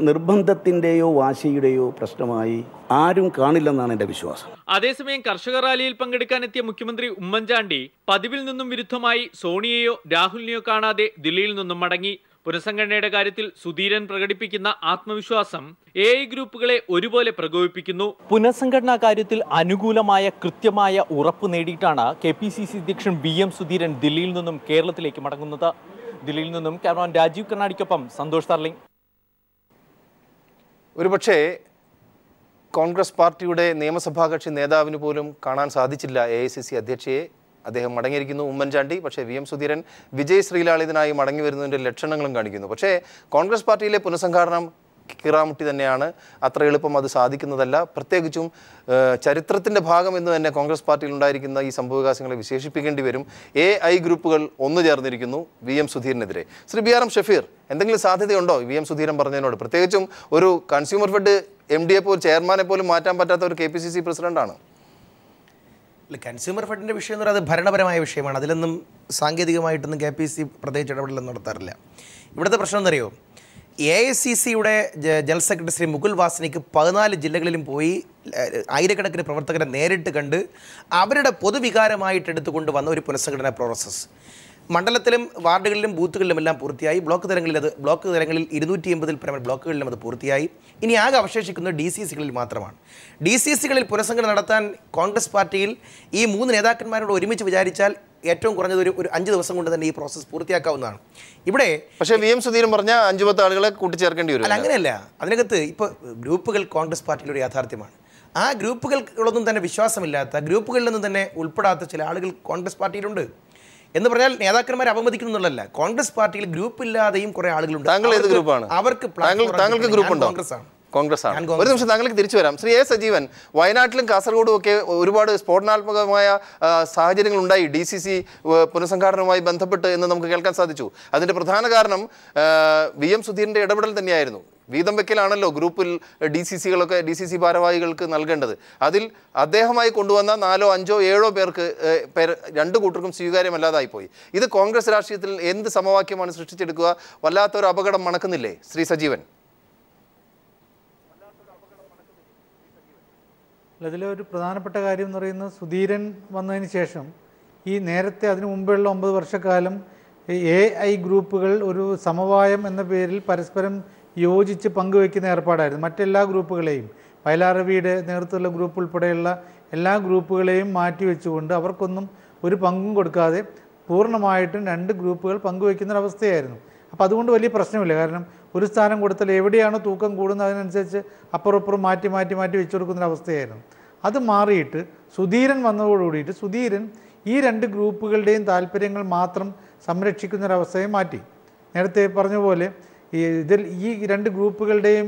[SPEAKER 12] നിർബന്ധത്തിൻ്റെയോ വാശിയുടെയോ പ്രശ്നമായി ആരും കാണില്ലെന്നാണ് എൻ്റെ വിശ്വാസം.
[SPEAKER 11] അതേസമയം കർഷക റാലിയിൽ പങ്കെടുക്കാനെത്തിയ മുഖ്യമന്ത്രി ഉമ്മൻചാണ്ടി പതിവിൽ നിന്നും വിരുദ്ധമായി സോണിയയോ രാഹുലിനെയോ കാണാതെ ദില്ലിയിൽ നിന്നും മടങ്ങി. പുനഃസംഘടനയുടെ കാര്യത്തിൽ സുധീരൻ പ്രകടിപ്പിക്കുന്ന ആത്മവിശ്വാസം AI ഗ്രൂപ്പുകളെ ഒരുപോലെ പ്രകോപിപ്പിക്കുന്നു.
[SPEAKER 13] പുനഃസംഘടനാ കാര്യത്തിൽ അനുകൂലമായ കൃത്യമായ ഉറപ്പ് നേടിയിട്ടാണ് KPCC അധ്യക്ഷൻ VM സുധീരൻ ദില്ലിയിൽ നിന്നും കേരളത്തിലേക്ക് മടങ്ങുന്നത്. ദില്ലിയിൽ നിന്നും ക്യാമറമാൻ രാജീവ് കർണാടിക്കൊപ്പം സന്തോഷ് തർലിംഗ്.
[SPEAKER 1] ഒരുപക്ഷേ കോൺഗ്രസ് പാർട്ടിയുടെ നിയമസഭാ കക്ഷി നേതാവിന് പോലും കാണാൻ സാധിച്ചില്ല AICC അധ്യക്ഷയെ. അദ്ദേഹം മടങ്ങിയിരിക്കുന്നു ഉമ്മൻചാണ്ടി. പക്ഷേ VM സുധീരൻ വിജയ് ശ്രീലാളിതനായി മടങ്ങി വരുന്നതിൻ്റെ ലക്ഷണങ്ങളും കാണിക്കുന്നു. പക്ഷേ കോൺഗ്രസ് പാർട്ടിയിലെ പുനഃസംഘാടനം കിറാമുട്ടി തന്നെയാണ്. അത്ര എളുപ്പം അത് സാധിക്കുന്നതല്ല. പ്രത്യേകിച്ചും ചരിത്രത്തിൻ്റെ ഭാഗം എന്ന് തന്നെ കോൺഗ്രസ് പാർട്ടിയിൽ ഉണ്ടായിരിക്കുന്ന ഈ സംഭവവികാസങ്ങളെ വിശേഷിപ്പിക്കേണ്ടി വരും. AI ഗ്രൂപ്പുകൾ ഒന്നു ചേർന്നിരിക്കുന്നു VM സുധീരനെതിരെ. ശ്രീ BRM ഷഫീർ, എന്തെങ്കിലും സാധ്യതയുണ്ടോ VM സുധീരൻ പറഞ്ഞതിനോട്? പ്രത്യേകിച്ചും ഒരു കൺസ്യൂമർ ഫെഡ് MD പോലും ചെയർമാനെ പോലും മാറ്റാൻ പറ്റാത്ത ഒരു KPCC പ്രസിഡന്റാണ്.
[SPEAKER 10] കൺസ്യൂമർ ഫെഡിൻ്റെ വിഷയം എന്ന് പറയുന്നത് ഭരണപരമായ വിഷയമാണ്. അതിലൊന്നും സാങ്കേതികമായിട്ടൊന്നും KPCC പ്രത്യേകിച്ച് ഇടപെടലൊന്നും നടത്താറില്ല. ഇവിടുത്തെ പ്രശ്നം എന്നറിയോ, AICCയുടെ ജനറൽ സെക്രട്ടറി ശ്രീ മുകുൽ വാസനിക്ക് 14 ജില്ലകളിലും പോയി ആയിരക്കണക്കിന് പ്രവർത്തകരെ നേരിട്ട് കണ്ട് അവരുടെ പൊതുവികാരമായിട്ട് എടുത്തുകൊണ്ട് വന്ന ഒരു പുനഃസംഘടനാ പ്രോസസ്സ് മണ്ഡലത്തിലും വാർഡുകളിലും ബൂത്തുകളിലും എല്ലാം പൂർത്തിയായി. ബ്ലോക്ക് തലങ്ങളിൽ 280 പരം ബ്ലോക്കുകളിലും അത് പൂർത്തിയായി. ഇനി ആകെ അവശേഷിക്കുന്നത് DCCകളിൽ മാത്രമാണ്. DCCകളിൽ പുനഃസംഘടന നടത്താൻ കോൺഗ്രസ് പാർട്ടിയിൽ ഈ 3 നേതാക്കന്മാരോട് ഒരുമിച്ച് വിചാരിച്ചാൽ ഏറ്റവും കുറഞ്ഞത് ഒരു 5 ദിവസം കൊണ്ട് തന്നെ ഈ പ്രോസസ്സ് പൂർത്തിയാക്കാവുന്നതാണ്. ഇവിടെ പക്ഷേ
[SPEAKER 1] VM സുധീരൻ പറഞ്ഞ 5-10 ആളുകളെ കൂട്ടിച്ചേർക്കേണ്ടി വരും.
[SPEAKER 10] അല്ല, അങ്ങനെയല്ല. അതിനകത്ത് ഇപ്പോൾ ഗ്രൂപ്പുകൾ കോൺഗ്രസ് പാർട്ടിയിലൊരു യാഥാർത്ഥ്യമാണ്. ആ ഗ്രൂപ്പുകൾക്കൊന്നും തന്നെ വിശ്വാസമില്ലാത്ത, ഗ്രൂപ്പുകളിലൊന്നും തന്നെ ഉൾപ്പെടാത്ത ചില ആളുകൾ കോൺഗ്രസ് പാർട്ടിയിലുണ്ട്. എന്ന് പറഞ്ഞാൽ നേതാക്കന്മാരെ അപമതിക്കുന്നുള്ളതല്ല. കോൺഗ്രസ് പാർട്ടിയിൽ ഗ്രൂപ്പ് ഇല്ലാതെയും കുറെ ആളുകളുണ്ട്.
[SPEAKER 1] താങ്കൾ ഏത് ഗ്രൂപ്പാണ്?
[SPEAKER 10] താങ്കൾക്ക്
[SPEAKER 1] ഗ്രൂപ്പ് ഉണ്ടോ? കോൺഗ്രസ് ആണ്. ഒരു നിമിഷം താങ്കൾക്ക് തിരിച്ചു വരാം. ശ്രീ A സജീവൻ, വയനാട്ടിലും കാസർഗോഡും ഒക്കെ ഒരുപാട് സ്ഫോടനാത്മകമായ സാഹചര്യങ്ങൾ ഉണ്ടായി DCC പുനഃസംഘാടനവുമായി ബന്ധപ്പെട്ട് എന്ന് നമുക്ക് കേൾക്കാൻ സാധിച്ചു. അതിൻ്റെ പ്രധാന കാരണം VM സുധീരൻ്റെ ഇടപെടൽ തന്നെയായിരുന്നു. വീതം വെക്കലാണല്ലോ ഗ്രൂപ്പിൽ DCC ഭാരവാഹികൾക്ക് നൽകേണ്ടത്. അതിൽ അദ്ദേഹമായി കൊണ്ടുവന്ന 4, 5, 7 പേർക്ക് 2 കൂട്ടർക്കും സ്വീകാര്യമല്ലാതായിപ്പോയി. ഇത് കോൺഗ്രസ് രാഷ്ട്രീയത്തിൽ എന്ത് സമവാക്യമാണ് സൃഷ്ടിച്ചെടുക്കുക? വല്ലാത്തൊരു അപകടം മണക്കുന്നില്ലേ ശ്രീ സജീവൻ?
[SPEAKER 5] അതിലൊരു പ്രധാനപ്പെട്ട കാര്യം എന്ന് പറയുന്നത്, സുധീരൻ വന്നതിന് ശേഷം ഈ നേരത്തെ അതിനു മുമ്പുള്ള 9 വർഷക്കാലം AI ഗ്രൂപ്പുകൾ ഒരു സമവായം എന്ന പേരിൽ പരസ്പരം യോജിച്ച് പങ്കുവയ്ക്കുന്ന ഏർപ്പാടായിരുന്നു. മറ്റെല്ലാ ഗ്രൂപ്പുകളെയും, വയലാറവിയുടെ നേതൃത്വത്തിലുള്ള ഗ്രൂപ്പ് ഉൾപ്പെടെയുള്ള എല്ലാ ഗ്രൂപ്പുകളെയും മാറ്റിവെച്ചുകൊണ്ട് അവർക്കൊന്നും ഒരു പങ്കും കൊടുക്കാതെ പൂർണ്ണമായിട്ടും 2 ഗ്രൂപ്പുകൾ പങ്കുവയ്ക്കുന്നൊരവസ്ഥയായിരുന്നു. അപ്പോൾ അതുകൊണ്ട് വലിയ പ്രശ്നമില്ല. കാരണം ഒരു സ്ഥാനം കൊടുത്താൽ എവിടെയാണോ തൂക്കം കൂടുന്നത് അതിനനുസരിച്ച് അപ്പുറപ്പുറം മാറ്റി വെച്ചു കൊടുക്കുന്നൊരവസ്ഥയായിരുന്നു. അത് മാറിയിട്ട് സുധീരൻ വന്നതോടുകൂടിയിട്ട് സുധീരൻ ഈ 2 ഗ്രൂപ്പുകളുടെയും താല്പര്യങ്ങൾ മാത്രം സംരക്ഷിക്കുന്നൊരവസ്ഥയെ മാറ്റി. നേരത്തെ പറഞ്ഞ പോലെ ഈ 2 ഗ്രൂപ്പുകളുടെയും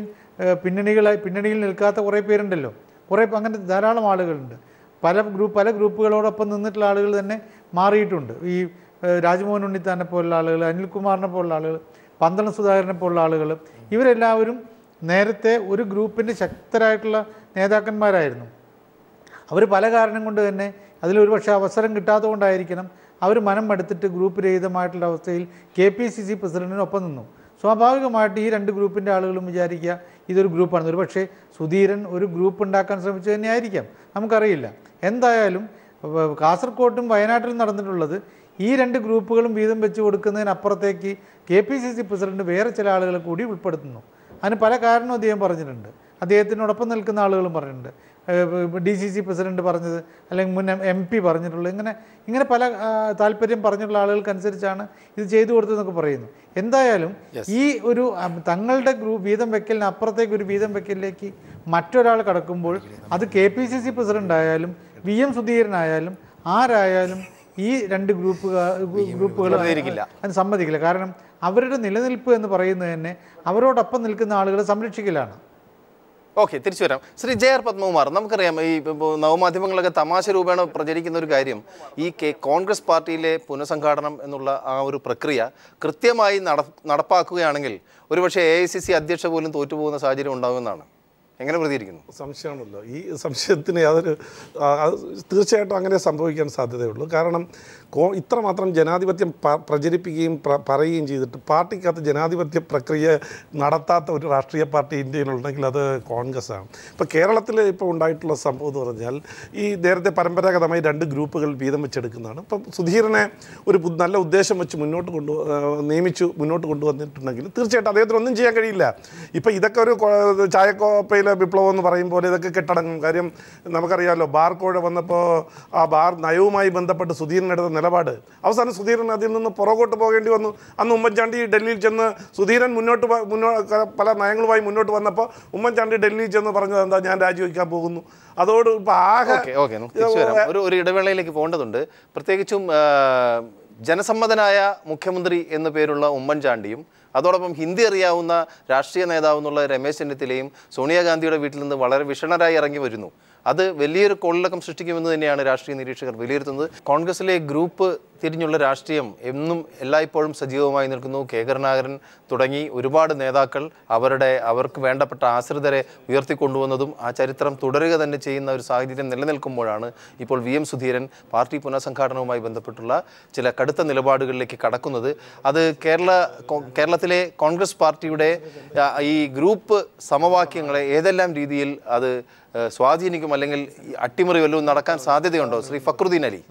[SPEAKER 5] പിന്നണിയിൽ നിൽക്കാത്ത കുറേ പേരുണ്ടല്ലോ. കുറേ അങ്ങനെ ധാരാളം ആളുകളുണ്ട്. പല ഗ്രൂപ്പുകളോടൊപ്പം നിന്നിട്ടുള്ള ആളുകൾ തന്നെ മാറിയിട്ടുണ്ട്. ഈ രാജ്മോഹൻ ഉണ്ണിത്താനെ പോലുള്ള ആളുകൾ, അനിൽകുമാറിനെ പോലുള്ള ആളുകൾ, പന്തളം സുധാകരനെ പോലുള്ള ആളുകൾ, ഇവരെല്ലാവരും നേരത്തെ ഒരു ഗ്രൂപ്പിൻ്റെ ശക്തരായിട്ടുള്ള നേതാക്കന്മാരായിരുന്നു. അവർ പല കാരണം കൊണ്ട് തന്നെ അതിലൊരു പക്ഷേ അവസരം കിട്ടാത്തത് കൊണ്ടായിരിക്കണം അവർ മനം മടുത്തിട്ട് ഗ്രൂപ്പ് രഹിതമായിട്ടുള്ള അവസ്ഥയിൽ KPCC പ്രസിഡന്റിനൊപ്പം നിന്നു. സ്വാഭാവികമായിട്ട് ഈ രണ്ട് ഗ്രൂപ്പിൻ്റെ ആളുകളും വിചാരിക്കുക ഇതൊരു ഗ്രൂപ്പാണ്. ഒരു പക്ഷേ സുധീരൻ ഒരു ഗ്രൂപ്പ് ഉണ്ടാക്കാൻ ശ്രമിച്ചത് തന്നെയായിരിക്കാം, നമുക്കറിയില്ല. എന്തായാലും കാസർകോട്ടും വയനാട്ടിലും നടന്നിട്ടുള്ളത് ഈ രണ്ട് ഗ്രൂപ്പുകളും വീതം വെച്ച് കൊടുക്കുന്നതിനപ്പുറത്തേക്ക് KPCC പ്രസിഡന്റ് വേറെ ചില ആളുകളെ കൂടി ഉൾപ്പെടുത്തുന്നു. അതിന് പല കാരണവും അദ്ദേഹം പറഞ്ഞിട്ടുണ്ട്. അദ്ദേഹത്തിനോടൊപ്പം നിൽക്കുന്ന ആളുകളും പറഞ്ഞിട്ടുണ്ട്. DCC പ്രസിഡന്റ് പറഞ്ഞത്, അല്ലെങ്കിൽ മുൻ MP പറഞ്ഞിട്ടുള്ളത്, ഇങ്ങനെ പല താല്പര്യം പറഞ്ഞിട്ടുള്ള ആളുകൾക്കനുസരിച്ചാണ് ഇത് ചെയ്തു കൊടുത്തതെന്നൊക്കെ പറയുന്നു. എന്തായാലും ഈ ഒരു തങ്ങളുടെ വീതം വെക്കലിന് അപ്പുറത്തേക്ക് ഒരു വീതം വെക്കലിലേക്ക് മറ്റൊരാൾ കടക്കുമ്പോൾ അത് KPCC പ്രസിഡന്റ് ആയാലും VM സുധീരനായാലും ആരായാലും ഈ രണ്ട് ഗ്രൂപ്പുകൾ അതിന് സമ്മതിക്കില്ല. കാരണം അവരുടെ നിലനിൽപ്പ് എന്ന് പറയുന്നത് തന്നെ അവരോടൊപ്പം നിൽക്കുന്ന ആളുകളെ സംരക്ഷിക്കലാണ്.
[SPEAKER 1] ഓക്കെ, തിരിച്ചു വരാം. ശ്രീ JR പത്മകുമാർ, നമുക്കറിയാം ഈ നവമാധ്യമങ്ങളൊക്കെ തമാശ രൂപേണ പ്രചരിക്കുന്ന ഒരു കാര്യം, ഈ കോൺഗ്രസ് പാർട്ടിയിലെ പുനഃസംഘാടനം എന്നുള്ള ആ ഒരു പ്രക്രിയ കൃത്യമായി നടപ്പാക്കുകയാണെങ്കിൽ ഒരുപക്ഷെ AICC അധ്യക്ഷ പോലും തോറ്റുപോകുന്ന സാഹചര്യം ഉണ്ടാകുമെന്നാണ്. എങ്ങനെ പ്രതികരിക്കുന്നു?
[SPEAKER 7] സംശയമാണല്ലോ. ഈ സംശയത്തിന് തീർച്ചയായിട്ടും അങ്ങനെ സംഭവിക്കാൻ സാധ്യതയുള്ളൂ. കാരണം ഇത്രമാത്രം ജനാധിപത്യം പ്രചരിപ്പിക്കുകയും പറയുകയും ചെയ്തിട്ട് പാർട്ടിക്കകത്ത് ജനാധിപത്യ പ്രക്രിയ നടത്താത്ത ഒരു രാഷ്ട്രീയ പാർട്ടി ഇന്ത്യയിലുണ്ടെങ്കിൽ അത് കോൺഗ്രസ്സാണ്. ഇപ്പോൾ കേരളത്തിൽ ഇപ്പോൾ ഉണ്ടായിട്ടുള്ള സംഭവം എന്ന് പറഞ്ഞാൽ ഈ നേരത്തെ പരമ്പരാഗതമായി രണ്ട് ഗ്രൂപ്പുകൾ വീതം വെച്ചെടുക്കുന്നതാണ്. ഇപ്പം സുധീരനെ ഒരു നല്ല ഉദ്ദേശം വെച്ച് നിയമിച്ചു മുന്നോട്ട് കൊണ്ടുവന്നിട്ടുണ്ടെങ്കിൽ തീർച്ചയായിട്ടും അദ്ദേഹത്തിന് ഒന്നും ചെയ്യാൻ കഴിയില്ല. ഇപ്പം ഇതൊക്കെ ഒരു ചായക്കോപ്പയിലെ വിപ്ലവം എന്ന് പറയും പോലെ ഇതൊക്കെ കെട്ടടങ്ങും. കാര്യം നമുക്കറിയാമല്ലോ, ബാർ കോഴ വന്നപ്പോൾ ആ ബാർ നയവുമായി ബന്ധപ്പെട്ട് സുധീരനെടുത്ത നിലപാട് അവസാനം സുധീരൻ അതിൽ നിന്ന് പുറകോട്ട് പോകേണ്ടി വന്നു. അന്ന് ഉമ്മൻചാണ്ടി ഡൽഹിയിൽ ചെന്ന് സുധീരൻ പല നയങ്ങളുമായി മുന്നോട്ട് വന്നപ്പോൾ ഉമ്മൻചാണ്ടി ഡൽഹിയിൽ ചെന്ന് പറഞ്ഞത് എന്താ, ഞാൻ രാജിവെക്കാൻ പോകുന്നു. അതോട് ഇപ്പം ആകെ
[SPEAKER 1] ഒരു ഇടവേളയിലേക്ക് പോകേണ്ടതുണ്ട്. പ്രത്യേകിച്ചും ജനസമ്മതനായ മുഖ്യമന്ത്രി എന്നു പേരുള്ള ഉമ്മൻചാണ്ടിയും അതോടൊപ്പം ഹിന്ദി അറിയാവുന്ന രാഷ്ട്രീയ നേതാവ് എന്നുള്ള രമേശ് ചെന്നിത്തലയും സോണിയാഗാന്ധിയുടെ വീട്ടിൽ നിന്ന് വളരെ വിഷണരായി ഇറങ്ങി വരുന്നു. അത് വലിയൊരു കൊള്ളക്കം സൃഷ്ടിക്കുമെന്ന് തന്നെയാണ് രാഷ്ട്രീയ നിരീക്ഷകർ വിലയിരുത്തുന്നത്. കോൺഗ്രസിലെ ഗ്രൂപ്പ് തിരിഞ്ഞുള്ള രാഷ്ട്രീയം എന്നും എല്ലായ്പ്പോഴും സജീവമായി നിൽക്കുന്നു. കെ കരുണാകരൻ തുടങ്ങി ഒരുപാട് നേതാക്കൾ അവർക്ക് വേണ്ടപ്പെട്ട ആശ്രിതരെ ഉയർത്തിക്കൊണ്ടുവന്നതും ആ ചരിത്രം തുടരുക തന്നെ ചെയ്യുന്ന ഒരു സാഹചര്യം നിലനിൽക്കുമ്പോഴാണ് ഇപ്പോൾ VM സുധീരൻ പാർട്ടി പുനഃസംഘാടനവുമായി ബന്ധപ്പെട്ടുള്ള ചില കടുത്ത നിലപാടുകളിലേക്ക് കടക്കുന്നത്. അത് കേരളത്തിലെ കോൺഗ്രസ് പാർട്ടിയുടെ ഈ ഗ്രൂപ്പ് സമവാക്യങ്ങളെ ഏതെല്ലാം രീതിയിൽ അത് സ്വാധീനിക്കും, അല്ലെങ്കിൽ അട്ടിമറി വല്ലതും നടക്കാൻ സാധ്യതയുണ്ടോ? ശ്രീ ഫക്രുദ്ദീൻ അലി.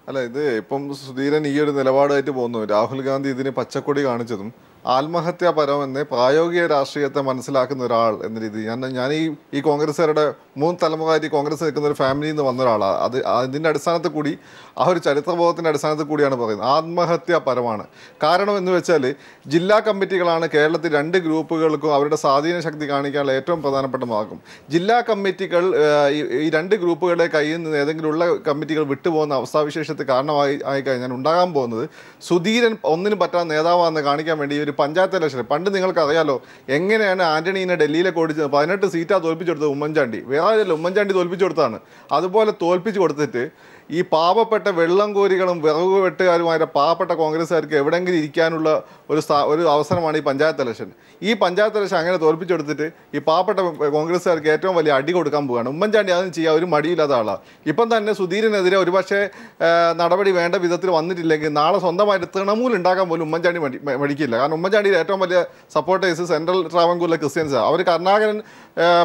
[SPEAKER 6] അല്ല, ഇത് ഇപ്പം സുധീരൻ ഈ ഒരു നിലപാടായിട്ട് പോകുന്നു. രാഹുൽ ഗാന്ധി ഇതിന് പച്ചക്കൊടി കാണിച്ചതും ആത്മഹത്യാപരമെന്ന് പ്രായോഗിക രാഷ്ട്രീയത്തെ മനസ്സിലാക്കുന്ന ഒരാൾ എന്ന രീതി ഞാൻ ഈ കോൺഗ്രസ്സുകാരുടെ 3 തലമുറയായിട്ട് കോൺഗ്രസ് നിൽക്കുന്ന ഒരു ഫാമിലിയിൽ നിന്ന് വന്ന ഒരാളാണ്. അതിൻ്റെ അടിസ്ഥാനത്തിൽ കൂടി ആ ഒരു ചരിത്രബോധത്തിൻ്റെ അടിസ്ഥാനത്തിൽ കൂടിയാണ് പറയുന്നത് ആത്മഹത്യാപരമാണ്. കാരണം എന്ന് വെച്ചാൽ ജില്ലാ കമ്മിറ്റികളാണ് കേരളത്തിൽ രണ്ട് ഗ്രൂപ്പുകൾക്കും അവരുടെ സ്വാധീന ശക്തി കാണിക്കാനുള്ള ഏറ്റവും പ്രധാനപ്പെട്ട മാർഗം. ജില്ലാ കമ്മിറ്റികൾ ഈ രണ്ട് ഗ്രൂപ്പുകളുടെ കയ്യിൽ നിന്ന് ഏതെങ്കിലും ഉള്ള കമ്മിറ്റികൾ വിട്ടുപോകുന്ന അവസ്ഥാവിശേഷത്തിൽ കാരണമായി കഴിഞ്ഞാൽ ഉണ്ടാകാൻ പോകുന്നത് സുധീരൻ ഒന്നിനും പറ്റാത്ത നേതാവാണെന്ന് കാണിക്കാൻ വേണ്ടി ഒരു പഞ്ചായത്ത് ഇലക്ഷൻ, പണ്ട് നിങ്ങൾക്ക് അറിയാലോ എങ്ങനെയാണ് ആന്റണീനെ ഡൽഹിയിലേക്ക് ഓടിച്ചത്. 18 സീറ്റാണ് തോൽപ്പിച്ചെടുത്തത് ഉമ്മൻചാണ്ടി. വേറെ ഉമ്മൻചാണ്ടി തോൽപ്പിച്ചു കൊടുത്താണ്. അതുപോലെ തോൽപ്പിച്ചു കൊടുത്തിട്ട് ഈ പാവപ്പെട്ട വെള്ളം കോരികളും വിറക് വെട്ടുകാരുമായ പാവപ്പെട്ട കോൺഗ്രസ്സുകാർക്ക് എവിടെയെങ്കിലും ഇരിക്കാനുള്ള ഒരു അവസരമാണ് ഈ പഞ്ചായത്ത് ഇലക്ഷൻ. ഈ പഞ്ചായത്ത് ഇലക്ഷൻ അങ്ങനെ തോൽപ്പിച്ചെടുത്തിട്ട് ഈ പാവപ്പെട്ട കോൺഗ്രസ്സുകാർക്ക് ഏറ്റവും വലിയ അടി കൊടുക്കാൻ പോവുകയാണ്. ഉമ്മൻചാണ്ടി അതിന് ചെയ്യാൻ ഒരു മടിയില്ലാത്ത ആളാണ്. ഇപ്പം തന്നെ സുധീരനെതിരെ ഒരുപക്ഷെ നടപടി വേണ്ട വിധത്തിൽ വന്നിട്ടില്ലെങ്കിൽ നാളെ സ്വന്തമായിട്ട് തൃണമൂൽ ഉണ്ടാക്കാൻ പോലും ഉമ്മൻചാണ്ടി മടിക്കില്ല. കാരണം ഉമ്മൻചാണ്ടിയുടെ ഏറ്റവും വലിയ സപ്പോർട്ടേഴ്സ് സെൻട്രൽ ട്രാവൻകൂറിലെ ക്രിസ്ത്യൻസാണ്. അവർ കരുണാകരൻ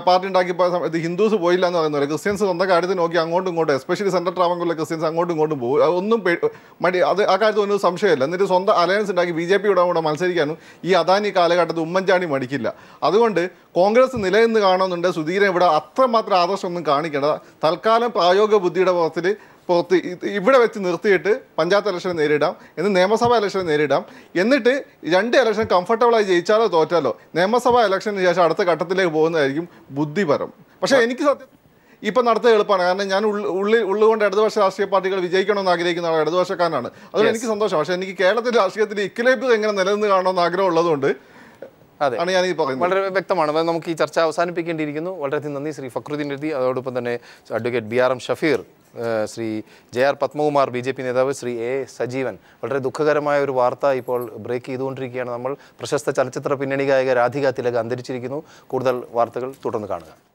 [SPEAKER 6] പാർട്ടി ഉണ്ടാക്കിയപ്പോൾ ഇത് ഹിന്ദുസ് പോയില്ല എന്ന് പറയുന്നത് ക്രിസ്ത്യൻസ് സ്വന്തം കാര്യത്തിൽ നോക്കി അങ്ങോട്ടും ഇങ്ങോട്ടും, എസ്പെഷ്യലി സെൻട്രൽ ട്രാവൻകൂറിലെ ക്രിസ്ത്യൻസ് അങ്ങോട്ടും ഇങ്ങോട്ടും പോകും. അതൊന്നും ആ കാര്യത്തിൽ ഒന്നും സംശയമില്ല. എന്നിട്ട് സ്വന്തം അലയൻസ് ഉണ്ടാക്കി BJPയുടെ കൂടെ മത്സരിക്കാനും ഈ അദാനി കാലഘട്ടത്തിൽ ഉമ്മൻചാണ്ടി മടിക്കില്ല. അതുകൊണ്ട് കോൺഗ്രസ് നിലനിന്ന് കാണുന്നുണ്ട്. സുധീരൻ ഇവിടെ അത്രമാത്രം ആദർശമൊന്നും കാണിക്കേണ്ട. തൽക്കാലം പ്രായോഗിക ബുദ്ധിയുടെ പുറത്ത് ഇവിടെ വെച്ച് നിർത്തിയിട്ട് പഞ്ചായത്ത് ഇലക്ഷൻ നേരിടാം, നിയമസഭാ ഇലക്ഷൻ നേരിടാം. എന്നിട്ട് 2 ഇലക്ഷൻ കംഫർട്ടബിളായി ജയിച്ചാലോ തോറ്റാലോ നിയമസഭാ ഇലക്ഷന് ശേഷം അടുത്ത ഘട്ടത്തിലേക്ക് പോകുന്നതായിരിക്കും ബുദ്ധിപരം. പക്ഷേ എനിക്ക് സത്യം ഇപ്പം നടത്തുക എളുപ്പമാണ്. കാരണം ഞാൻ ഉള്ളുകൊണ്ട് ഇടതുപക്ഷ രാഷ്ട്രീയ പാർട്ടികൾ വിജയിക്കണമെന്ന് ആഗ്രഹിക്കുന്ന ആൾ ഇടതുപക്ഷക്കാരനാണ്. അതുകൊണ്ട് എനിക്ക് സന്തോഷം. പക്ഷേ എനിക്ക് കേരളത്തിലെ രാഷ്ട്രീയത്തിൽ ഇക്വിലിബ്രിയം എങ്ങനെ നിലനിന്ന് കാണണമെന്ന് ആഗ്രഹം ഉള്ളതുകൊണ്ട് ആണ് ഞാൻ ഈ പറയുന്നത്.
[SPEAKER 1] വളരെ വ്യക്തമാണ്. നമുക്ക് ഈ ചർച്ച അവസാനിപ്പിക്കേണ്ടിയിരിക്കുന്നു. വളരെയധികം നന്ദി ശ്രീ ഫക്രുദ്ദീൻ എഴുതി, അതോടൊപ്പം തന്നെ advocate BRM Shafeer, Shri JR Padmakumar BJP നേതാവ്, ശ്രീ A സജീവൻ. വളരെ ദുഃഖകരമായ ഒരു വാർത്ത ഇപ്പോൾ ബ്രേക്ക് ചെയ്തുകൊണ്ടിരിക്കുകയാണ് നമ്മൾ. പ്രശസ്ത ചലച്ചിത്ര പിന്നണി ഗായിക രാധിക തിലക് അന്തരിച്ചിരിക്കുന്നു. കൂടുതൽ വാർത്തകൾ തുടർന്ന് കാണുക.